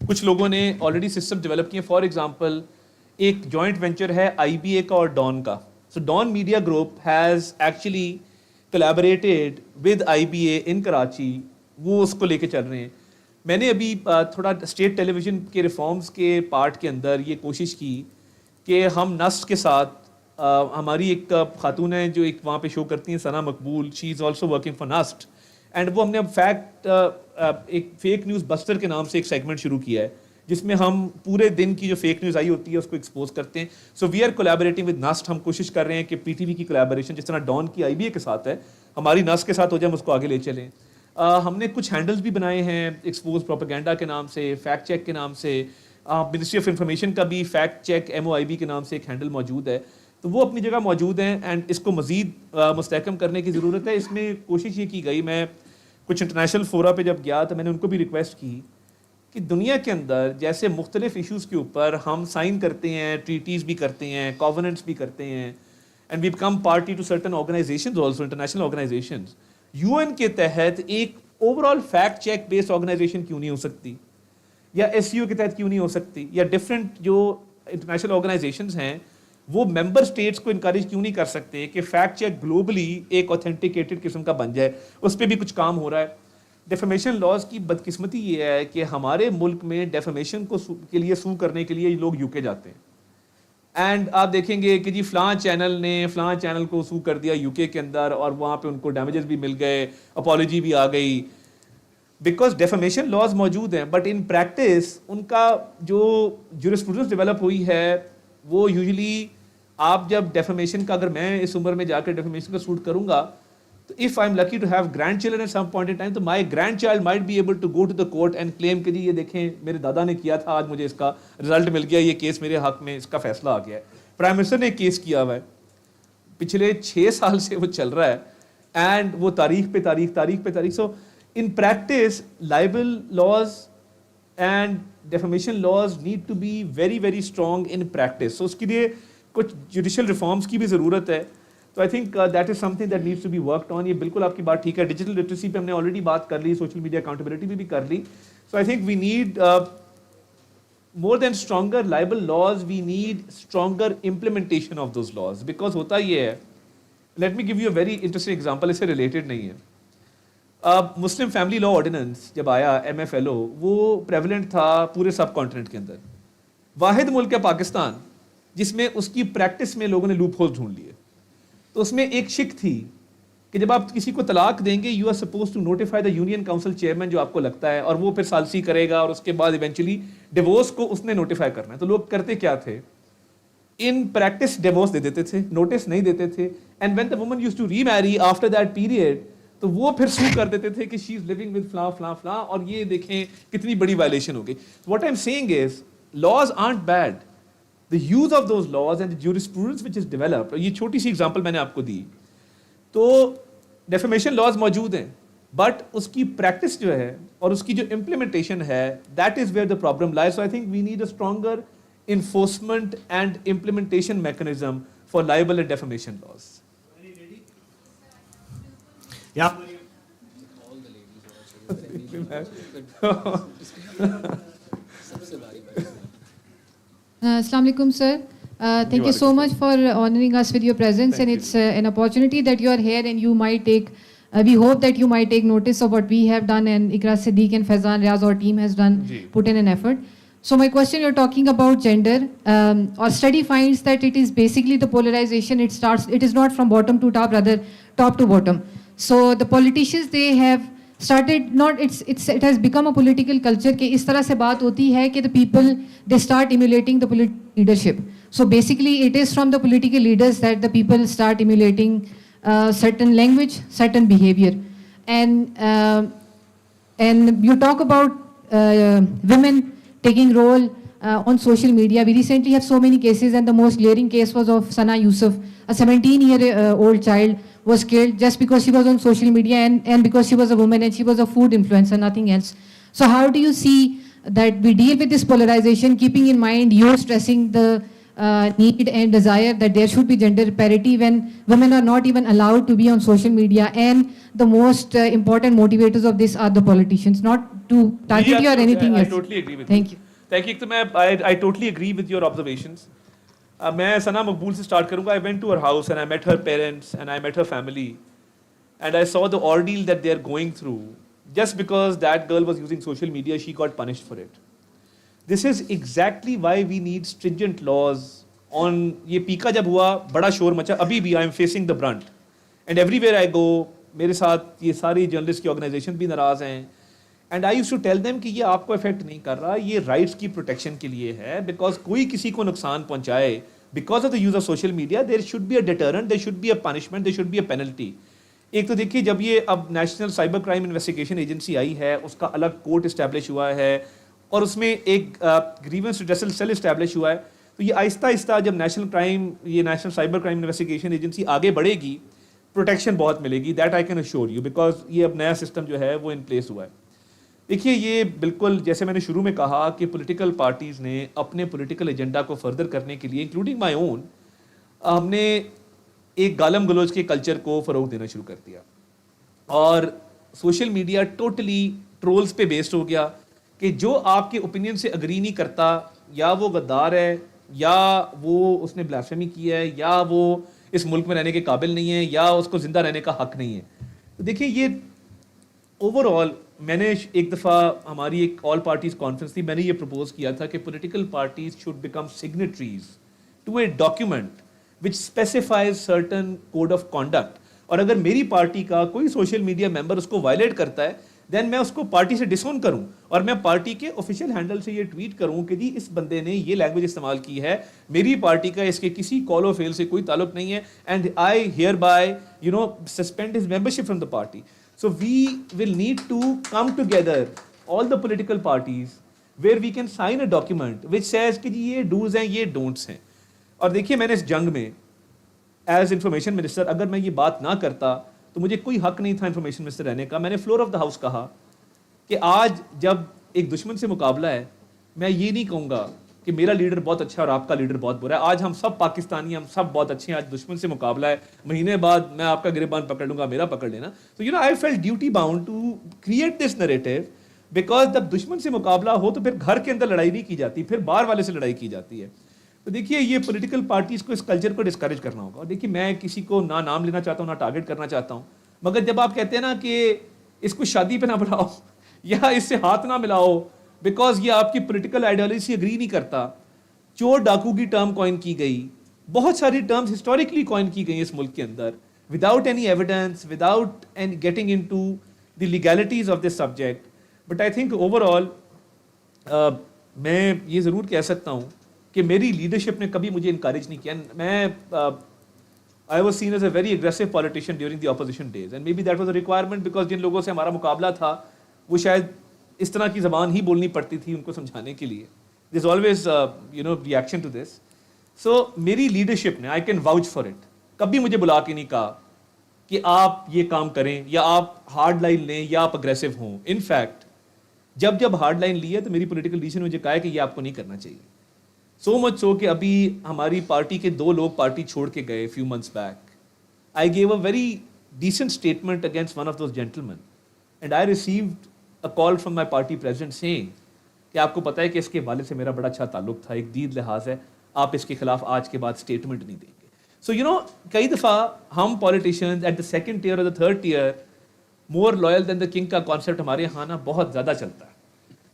کچھ لوگوں نے آلریڈی سسٹم ڈیولپ کیے. فار ایگزامپل ایک جوائنٹ وینچر ہے آئی بی اے کا اور ڈان کا. So Dawn media group has actually collaborated with I B A in Karachi. وہ اس کو لے کے چل رہے ہیں. میں نے ابھی تھوڑا اسٹیٹ ٹیلی ویژن کے ریفارمز کے پارٹ کے اندر یہ کوشش کی کہ ہم نسٹ کے ساتھ ہماری ایک خاتون ہیں جو ایک وہاں پہ شو کرتی ہیں, Sana Maqbool, she is also working for NUST. And وہ ہم نے اب فیکٹ ایک فیک نیوز بسٹر کے نام سے ایک سیگمنٹ شروع کیا ہے جس میں ہم پورے دن کی جو فیک نیوز آئی ہوتی ہے اس کو ایکسپوز کرتے ہیں. سو وی آر کولیبوریٹنگ ود نسٹ. ہم کوشش کر رہے ہیں کہ پی ٹی وی کی کولیبوریشن جس طرح ڈان کی آئی بی اے کے ساتھ ہے ہماری نسٹ کے ساتھ ہو جائے, ہم اس کو آگے لے چلیں. ہم نے کچھ ہینڈلز بھی بنائے ہیں ایکسپوز پروپیگنڈا کے نام سے, فیکٹ چیک کے نام سے. منسٹری آف انفارمیشن کا بھی fact check M O I B کے نام سے ایک ہینڈل موجود ہے. تو وہ اپنی جگہ موجود ہیں اینڈ اس کو مزید مستحکم کرنے کی ضرورت ہے. اس میں کوشش یہ کی گئی, میں کچھ انٹرنیشنل فورا پہ جب گیا تو میں نے ان کو بھی ریکویسٹ کی کہ دنیا کے اندر جیسے مختلف ایشوز کے اوپر ہم سائن کرتے ہیں, ٹریٹیز بھی کرتے ہیں, کووننٹس بھی کرتے ہیں, and we become party to certain organizations also, international organizations. U N کے تحت ایک overall fact check based organization کیوں نہیں ہو سکتی, یا ایس سی او کے تحت کیوں نہیں ہو سکتی, یا ڈفرینٹ جو انٹرنیشنل آرگنائزیشنز ہیں وہ ممبر اسٹیٹس کو انکریج کیوں نہیں کر سکتے کہ فیکٹ چیک گلوبلی ایک اوتھینٹیکیٹڈ قسم کا بن جائے. اس پہ بھی کچھ کام ہو رہا ہے. ڈیفیمیشن لاز کی بدقسمتی یہ ہے کہ ہمارے ملک میں ڈیفیمیشن کو کے لیے سو کرنے کے لیے لوگ یو کے جاتے ہیں. اینڈ آپ دیکھیں گے کہ جی فلاں چینل نے فلاں چینل کو سو کر دیا یو کے اندر اور وہاں پہ ان کو ڈیمیجز بھی مل گئے, اپالوجی بھی آ گئی, بیکاز ڈیفیمیشن لاز موجود ہیں. بٹ ان پریکٹس ان کا جو جورسپروڈنس ڈیولپ ہوئی ہے وہ یوزلی آپ جب ڈیفیمیشن کا, اگر میں اس عمر میں جا کر ڈیفیمیشن کا سوٹ کروں گا تو if I am lucky to have grandchildren at some point in time, تو my grandchild might be able to go to the court and claim کہ جی یہ دیکھیں میرے دادا نے کیا تھا, آج مجھے اس کا رزلٹ مل گیا, یہ کیس میرے حق میں اس کا فیصلہ آ گیا ہے. پرائم منسٹر نے ایک کیس کیا ہوا ہے, پچھلے 6 سال سے وہ چل رہا ہے, اینڈ وہ تاریخ پہ تاریخ. So in practice libel laws and defamation laws need to be very very strong in practice. So اس کے لیے کچھ جوڈیشل ریفارمس کی بھی ضرورت ہے. تو I think that is something that needs to be worked on. یہ بالکل آپ کی بات ٹھیک ہے. ڈیجیٹل لٹریسی پہ ہم نے آلریڈی بات کر لی, سوشل میڈیا اکاؤنٹیبلٹی پہ بھی کر لی. So I think we need more than stronger libel laws, we need stronger implementation of those laws. Because ہوتا یہ ہے, let me give you a very interesting example, اس سے related نہیں ہے. مسلم فیملی لا آرڈیننس جب آیا ایم ایف ایل او, وہ prevalent تھا پورے سب کانٹیننٹ کے اندر. واحد ملک ہے پاکستان جس میں اس کی پریکٹس میں لوگوں نے لوپ ہول ڈھونڈ لیے. تو اس میں ایک شک تھی کہ جب آپ کسی کو طلاق دیں گے you are supposed to notify the union council chairman جو آپ کو لگتا ہے, اور وہ پھر ثالثی کرے گا اور اس کے بعد ایونچولی ڈیورس کو اس نے نوٹیفائی کرنا ہے. تو لوگ کرتے کیا تھے, ان پریکٹس ڈیورس دے دیتے تھے, نوٹس نہیں دیتے تھے. And when the woman used to remarry after that period, تو وہ پھر سو کر دیتے تھے کہ شی از لیونگ ود فلاں فلاں فلاں, اور یہ دیکھیں کتنی بڑی وائلیشن ہو گئی. What I am seeing is laws aren't bad. The use of those laws and the jurisprudence which is developed, یہ چھوٹی سی ایگزامپل میں نے آپ کو دی, تو ڈیفیمیشن لاز موجود ہیں بٹ اس کی پریکٹس جو ہے اور اس کی جو امپلیمنٹیشن ہے that is where the problem lies. So I think we need a stronger enforcement and implementation mechanism for libel and defamation laws. Assalamu alaikum, sir. Thank you so much for honoring us with your presence, and it's an opportunity that you are here, and you might take, we hope that you might take notice of what we have done, and Iqra Siddiq and Faizan Riaz, our team has done, put in an effort. So my question, you're talking about gender. Our study finds that it is basically the polarization. It is not from bottom to top, rather top to bottom. So the politicians, they have started not it has become a political culture کہ اس طرح سے بات ہوتی ہے کہ the people they start emulating the political leadership. So basically it is from the political leaders that the people start emulating certain language, certain behavior. And you talk about women taking role on social media. We recently have so many cases, and the most glaring case was of Sana Yusuf, a 17-year-old child was killed just because she was on social media and because she was a woman and she was a food influencer, nothing else. So how do you see that we deal with this polarization, keeping in mind you're stressing the need and desire that there should be gender parity when women are not even allowed to be on social media, and the most important motivators of this are the politicians, not to target you or anything else. I totally agree with Thank you. Thank you. I totally agree with your observations. میں ثنا مقبول سے start کروں گا. I went to her house and I met her parents and I met her family and I saw the ordeal that they are going through. Just because that girl was using social media, she got punished for it. This is exactly why we need stringent laws on یہ پیکا جب ہوا بڑا شور مچا. ابھی بھی I am facing the brunt and everywhere I go میرے ساتھ یہ ساری جرنلسٹ کی آرگنائزیشن بھی ناراض ہیں. And I use to tell them کہ یہ آپ کو افیکٹ نہیں کر رہا, یہ رائٹس کی پروٹیکشن کے لیے ہے. بیکاز کوئی کسی کو نقصان پہنچائے because of the use of social media, there should be a deterrent, there should be a punishment, there should be a penalty. ایک تو دیکھیے جب یہ اب national cyber crime investigation agency آئی ہے, اس کا الگ کورٹ اسٹیبلش ہوا ہے اور اس میں ایک گریونس ریڈریسل سیل اسٹیبلش ہوا ہے. تو یہ آہستہ آہستہ جب national cyber crime investigation agency آگے بڑھے گی, پروٹیکشن بہت ملے گی. That I can assure you, because یہ اب نیا سسٹم جو ہے وہ ان پلیس ہوا ہے. دیکھیے یہ بالکل جیسے میں نے شروع میں کہا کہ پولیٹیکل پارٹیز نے اپنے پولیٹیکل ایجنڈا کو فردر کرنے کے لیے انکلوڈنگ مائی اون, ہم نے ایک گالم گلوچ کے کلچر کو فروغ دینا شروع کر دیا اور سوشل میڈیا ٹوٹلی ٹرولز پہ بیسڈ ہو گیا کہ جو آپ کے اوپینین سے اگری نہیں کرتا یا وہ غدار ہے یا وہ اس نے بلاسفیمی کی ہے یا وہ اس ملک میں رہنے کے قابل نہیں ہے یا اس کو زندہ رہنے کا حق نہیں ہے. تو دیکھیے یہ اوور آل میں نے ایک دفعہ ہماری ایک آل پارٹیز کانفرنس تھی, میں نے یہ پرپوز کیا تھا کہ political parties should become signatories to a document which specifies certain code of conduct. اور اگر میری پارٹی کا کوئی سوشل میڈیا ممبر اس کو وائلیٹ کرتا ہے دین میں اس کو پارٹی سے ڈس اون کروں اور میں پارٹی کے آفیشیل ہینڈل سے یہ ٹویٹ کروں کہ جی اس بندے نے یہ لینگویج استعمال کی ہے, میری پارٹی کا اس کے کسی کال و فیل سے کوئی تعلق نہیں ہے, and I hereby suspend his membership from the party. So we will need to come together, all the political parties, where we can sign a document which says کہ جی یہ do's ہیں یہ don'ts ہیں. اور دیکھیے میں نے اس جنگ میں ایز انفارمیشن منسٹر اگر میں یہ بات نہ کرتا تو مجھے کوئی حق نہیں تھا انفارمیشن منسٹر رہنے کا. میں نے فلور آف دا ہاؤس کہا کہ آج جب ایک دشمن سے مقابلہ ہے میں یہ نہیں کہوں گا کہ میرا لیڈر بہت اچھا اور آپ کا لیڈر بہت برا ہے. آج ہم سب پاکستانی, ہم سب بہت اچھے ہیں. آج دشمن سے مقابلہ ہے, مہینے بعد میں آپ کا گریبان پکڑ لوں گا, میرا پکڑ لینا. تو I felt duty bound to create this narrative, because جب دشمن سے مقابلہ ہو تو پھر گھر کے اندر لڑائی نہیں کی جاتی, پھر باہر والے سے لڑائی کی جاتی ہے. تو دیکھیے یہ پولیٹیکل پارٹیز کو اس کلچر کو ڈسکریج کرنا ہوگا. اور دیکھیے میں کسی کو نہ نام لینا چاہتا ہوں نہ ٹارگیٹ کرنا چاہتا ہوں, مگر جب آپ کہتے ہیں نا کہ اس کو شادی پہ نہ بلاؤ یا اس سے ہاتھ نہ ملاؤ بیکاز یہ آپ کی پولیٹیکل آئیڈیالوجی سے اگری نہیں کرتا. چور ڈاکو کی ٹرم کوائن کی گئی, بہت ساری ٹرمز ہسٹوریکلی کوائن کی گئی اس ملک کے اندر without any evidence, without any getting into the legalities of this subject. But I think overall میں یہ ضرور کہہ سکتا ہوں کہ میری لیڈرشپ نے کبھی مجھے انکریج نہیں کیا. میں I was seen as a very aggressive politician during the opposition days and maybe that was a requirement because جن لوگوں سے ہمارا مقابلہ تھا وہ شاید اس طرح کی زبان ہی بولنی پڑتی تھی ان کو سمجھانے کے لیے. There's always reaction to this. So میری لیڈرشپ نے I can vouch for it کبھی مجھے بلا کے نہیں کہا کہ آپ یہ کام کریں یا آپ ہارڈ لائن لیں یا آپ اگریسو ہوں. ان فیکٹ جب ہارڈ لائن لی ہے تو میری پولیٹیکل لیڈر نے مجھے کہا ہے کہ یہ آپ کو نہیں کرنا چاہیے. سو مچ سو کہ ابھی ہماری پارٹی کے 2 لوگ پارٹی چھوڑ کے گئے few months back. I gave a very decent statement against one of those gentlemen and I received a call from my party president saying کہ آپ کو پتہ ہے کہ اس کے والد سے میرا بڑا اچھا تعلق تھا, ایک دید لحاظ ہے, آپ اس کے خلاف آج کے بعد اسٹیٹمنٹ نہیں دیں گے. سو کئی دفعہ ہم politicians at the second tier اور the third tier more loyal than the king کا کانسیپٹ ہمارے یہاں نا بہت زیادہ چلتا ہے.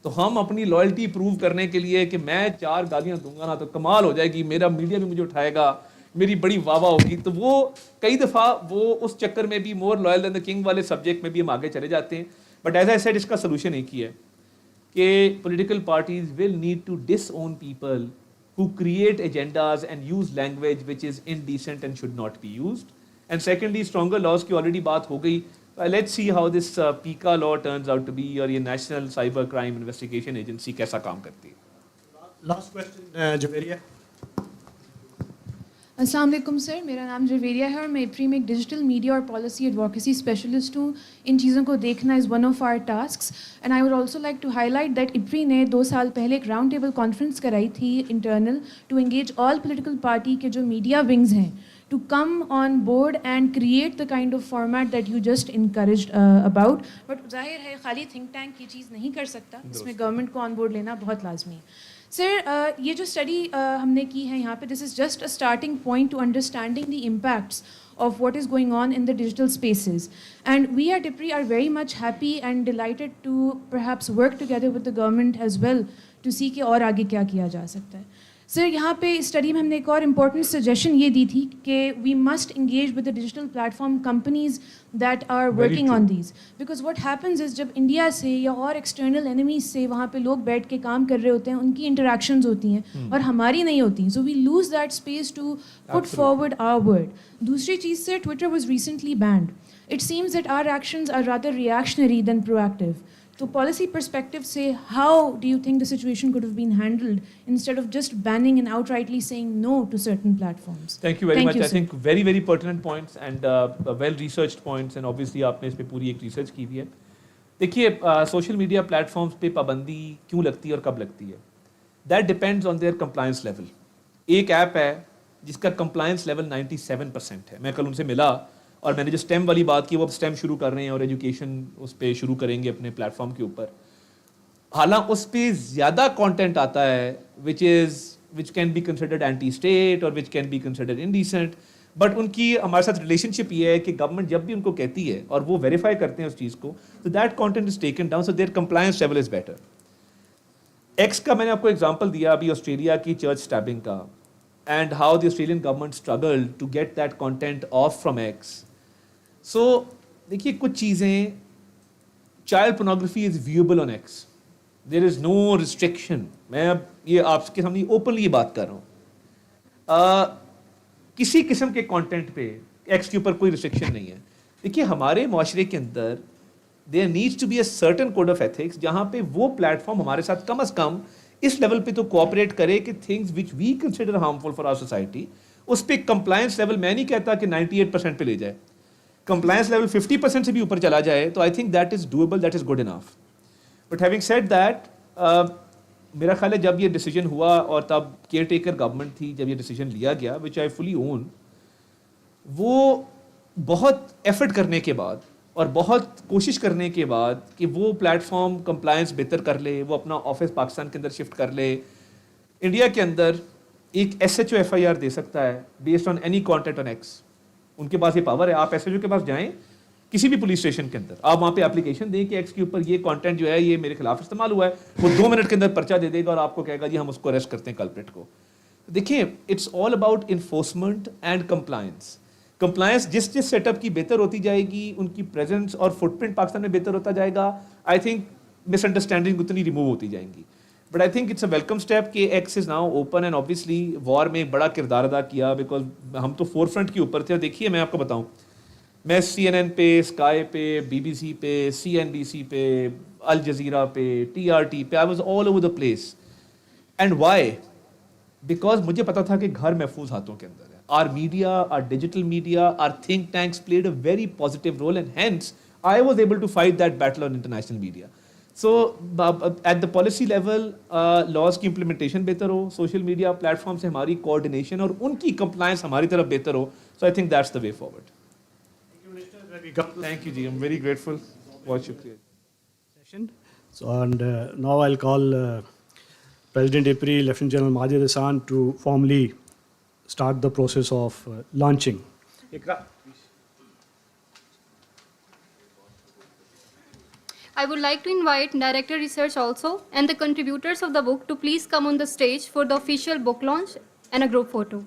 تو ہم اپنی لائلٹی پروو کرنے کے لیے کہ میں 4 گالیاں دوں گا نا تو کمال ہو جائے گی, میرا میڈیا بھی مجھے اٹھائے گا, میری بڑی واہ واہ ہوگی, تو وہ کئی دفعہ وہ اس چکر میں بھی more loyal than the king والے سبجیکٹ میں بھی ہم آگے چلے جاتے ہیں. But as I said, اس کا solution ایک ہی ہے کہ political parties will need to disown people who create agendas and use language which is indecent and should not be used. And secondly, stronger laws کی already بات ہو گئی. Let's see how this PICA law turns out to be, اور یہ National Cyber Crime Investigation Agency کیسا کام کرتی ہے. Last question, Javeria. السلام علیکم سر، میرا نام جویریہ ہے اور میں اپری میں ایک ڈیجیٹل میڈیا اور پالیسی ایڈوکیسی اسپیشلسٹ ہوں. ان چیزوں کو دیکھنا is one of our tasks and I would also like to highlight that اپری نے 2 سال پہلے ایک راؤنڈ ٹیبل کانفرنس کرائی تھی internal to engage all political party کے جو میڈیا ونگز ہیں to come on board and create the kind of format that you just encouraged about. But ظاہر ہے خالی تھنک ٹینک یہ چیز نہیں کر سکتا، اس میں گورنمنٹ کو آن بورڈ لینا بہت لازمی ہے. سر یہ جو اسٹڈی ہم نے کی ہے یہاں پہ this is just a starting point to understanding the impacts of what is going on in the digital spaces. And we at IPRI are very much happy and delighted to perhaps work together with the government as well to see کہ اور آگے کیا کیا جا سکتا ہے. سر یہاں پہ اسٹڈی میں ہم نے ایک اور امپورٹنٹ سجیشن یہ دی تھی کہ we must engage with the digital platform companies that are working on these, because what happens is جب انڈیا سے یا اور ایکسٹرنل اینیمیز سے وہاں پہ لوگ بیٹھ کے کام کر رہے ہوتے ہیں، ان کی انٹریکشنز ہوتی ہیں اور ہماری نہیں ہوتی، so we lose that space to put forward our word. دوسری چیز sir, Twitter was recently banned. It seems that our actions are rather reactionary than proactive. تو پالیسی پرسپیکٹو سے how do you think the situation could have been handled instead of just banning and outrightly saying no to certain platforms? Thank you very much. I think very very pertinent points and well researched points, and obviously آپ نے اس پہ پوری ایک research کی ہوئی ہے. دیکھیے social media platforms پہ پابندی کیوں لگتی ہے اور کب لگتی ہے، that depends on their compliance level. ایک ایپ ہے جس کا کمپلائنس لیول 97% ہے. میں کل ان سے ملا اور میں نے جو اسٹیم والی بات کی وہ اب اسٹیم شروع کر رہے ہیں اور ایجوکیشن اس پہ شروع کریں گے اپنے پلیٹ فارم کے اوپر. حالانکہ اس پہ زیادہ کانٹینٹ آتا ہے which can be considered anti state اور which can be considered indecent. But ان کی ہمارے ساتھ ریلیشن شپ یہ ہے کہ گورنمنٹ جب بھی ان کو کہتی ہے اور وہ ویریفائی کرتے ہیں اس چیز کو، تو that content is taken down, so their compliance level is better. X کا میں نے آپ کو ایگزامپل دیا ابھی آسٹریلیا کی چرچ اسٹیبنگ کا، and how the Australian government struggle to get that content off from X. So دیکھیے کچھ چیزیں، child pornography is viewable on X, there is no restriction. میں اب یہ آپ کے سامنے اوپنلی یہ بات کر رہا ہوں. کسی قسم کے کانٹینٹ پہ ایکس کے اوپر کوئی ریسٹرکشن نہیں ہے. دیکھیے ہمارے معاشرے کے اندر there needs to be a certain code of ethics جہاں پہ وہ پلیٹ فارم ہمارے ساتھ کم از کم اس لیول پہ تو کوآپریٹ کرے کہ things which we consider harmful for our society, اس پہ کمپلائنس لیول میں نہیں کہتا کہ 98% پہ لے جائے، کمپلائنس لیول 50% سے بھی اوپر چلا جائے تو I think that is doable, that is good enough. But having said that, میرا خیال ہے جب یہ ڈیسیجن ہوا اور تب کیئر ٹیکر گورنمنٹ تھی جب یہ ڈیسیجن لیا گیا وچ آئی فلی اون، وہ بہت ایفرٹ کرنے کے بعد اور بہت کوشش کرنے کے بعد کہ وہ پلیٹ فارم کمپلائنس بہتر کر لے، وہ اپنا آفس پاکستان کے اندر شفٹ کر لے. انڈیا کے اندر ایک SHO FIR دے سکتا ہے based on any content on X. ان کے پاس یہ پاور ہے. آپ SHO کے پاس جائیں کسی بھی پولیس اسٹیشن کے اندر، آپ وہاں پہ اپلیکیشن دیں کہ ایکس کے اوپر یہ کانٹینٹ جو ہے یہ میرے خلاف استعمال ہوا ہے، وہ 2 منٹ کے اندر پرچہ دے دے گا اور آپ کو کہے گا جی ہم اس کو اریسٹ کرتے ہیں کلپریٹ کو. دیکھیں it's all about enforcement and compliance. Compliance جس سیٹ اپ کی بہتر ہوتی جائے گی، ان کی پریزنس اور فٹ پرنٹ پاکستان میں بہتر ہوتا جائے گا، آئی تھنک مس انڈرسٹینڈنگ اتنی ریموو ہوتی جائیں گی. But I think it's a welcome step کہ X is now open and obviously وار میں ایک بڑا کردار ادا کیا بیکاز ہم تو فور فرنٹ کے اوپر تھے. اور دیکھیے میں آپ کو بتاؤں، میں CNN پہ، اسکائی پہ، BBC پہ، CNBC پہ، الجزیرہ پہ، TRT پہ، I was all over the place. And why? Because مجھے پتا تھا کہ گھر محفوظ ہاتھوں کے اندر ہے. Our media, our digital media, our think tanks played a very positive role, and hence I was able to fight that battle on international media. So at the policy level, laws کی implementation بہتر ہو، social media platform سے ہماری coordination اور ان کی compliance ہماری طرف بہتر ہو. So I think that's the way forward. Thank you, ji. I'm very grateful. بہت شکریہ. So and now I'll call President IPRI, Lieutenant General Majid Hassan, to formally start the process of launching. I would like to invite Director Research also and the contributors of the book to please come on the stage for the official book launch and a group photo.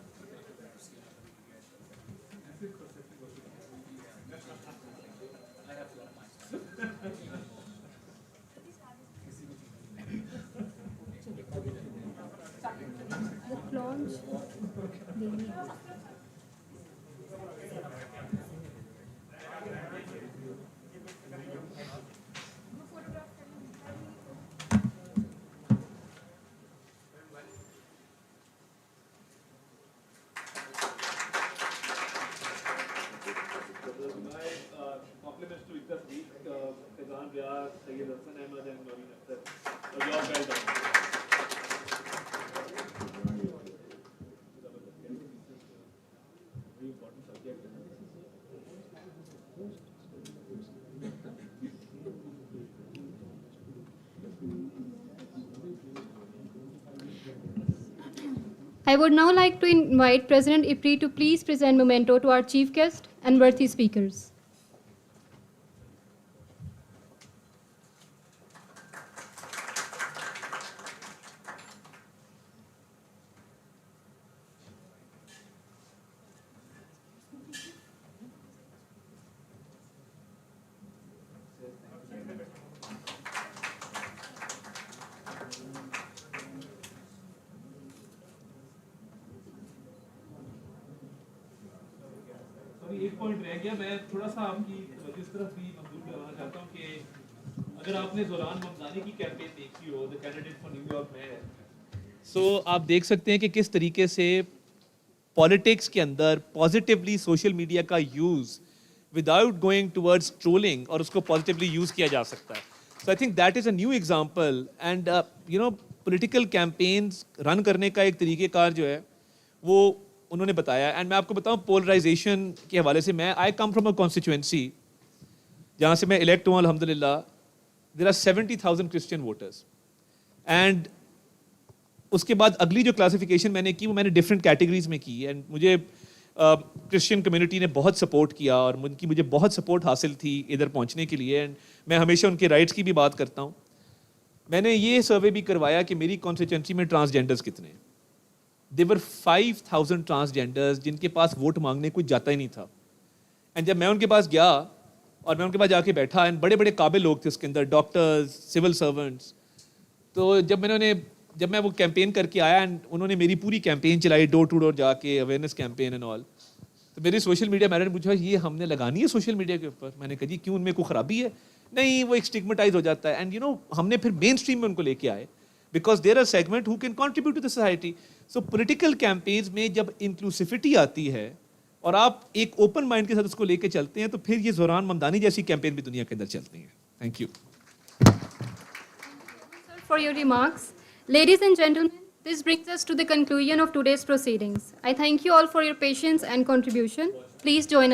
compliments to Ikra Sadiq, Fazan Riaz, Sayyid Hassan Ahmad and Noreen Akhtar. Job well done. I would now like to invite President IPRI to please present memento to our chief guest and worthy speakers. Sorry एक point रह गया मैं थोड़ा सा आपकी इस तरफ भी मंजूर करवाना चाहता हूँ कि अगर आपने ज़ोरान ममदानी की कैंपेन देखी हो the candidate for New York mayor so आप देख सकते हैं कि किस तरीके से पॉलिटिक्स के अंदर पॉजिटिवली सोशल मीडिया का use without going towards trolling और उसको पॉजिटिवली यूज़ किया जा सकता है so I think that is a new example and you know political campaigns run करने का एक तरीक़ेकार जो है वो उन्होंने बताया एंड मैं आपको बताऊं पोलराइजेशन के हवाले से मैं आई कम फ्रॉम अ कॉन्स्टिट्यूएंसी जहाँ से मैं इलेक्ट हुआ अल्हम्दुलिल्लाह there are 70,000 Christian voters and उसके बाद अगली जो क्लासिफिकेशन मैंने की वो मैंने डिफरेंट कैटेगरीज में की एंड मुझे क्रिश्चियन कम्युनिटी ने बहुत सपोर्ट किया और उनकी मुझे बहुत सपोर्ट हासिल थी इधर पहुंचने के लिए एंड मैं हमेशा उनके राइट्स की भी बात करता हूँ मैंने ये सर्वे भी करवाया कि मेरी कॉन्स्टिट्यूएंसी में ट्रांसजेंडर्स कितने हैं देवर 5,000 ट्रांसजेंडर्स जिनके पास वोट मांगने कोई जाता ही नहीं था एंड जब मैं उनके पास गया और मैं उनके पास जाके बैठा एंड बड़े बड़े काबिल लोग थे उसके अंदर डॉक्टर्स सिविल सर्वेंट्स तो जब मैं वो कैंपेन करके आया एंड उन्होंने मेरी पूरी कैंपेन चलाई डोर टू डोर जाके अवेयरनेस कैंपेन एंड ऑल तो मेरी सोशल मीडिया मैंने पूछा ये हमने लगानी है सोशल मीडिया के ऊपर मैंने कहा जी क्यों उनमें कोई खराबी है नहीं वो एक स्टिग्मेटाइज हो जाता है एंड यू नो हमने फिर मेन स्ट्रीम में उनको लेके आए because there are segment who can contribute to the society so political campaigns में जब इंक्लूसिविटी आती है और आप एक ओपन माइंड के साथ उसको लेके चलते हैं तो फिर ये ज़ोरान ममदानी जैसी कैंपेन भी दुनिया के अंदर चलती हैं thank you For your remarks. Ladies and gentlemen, this brings us to the conclusion of today's proceedings. I thank you all for your patience and contribution. Please join us.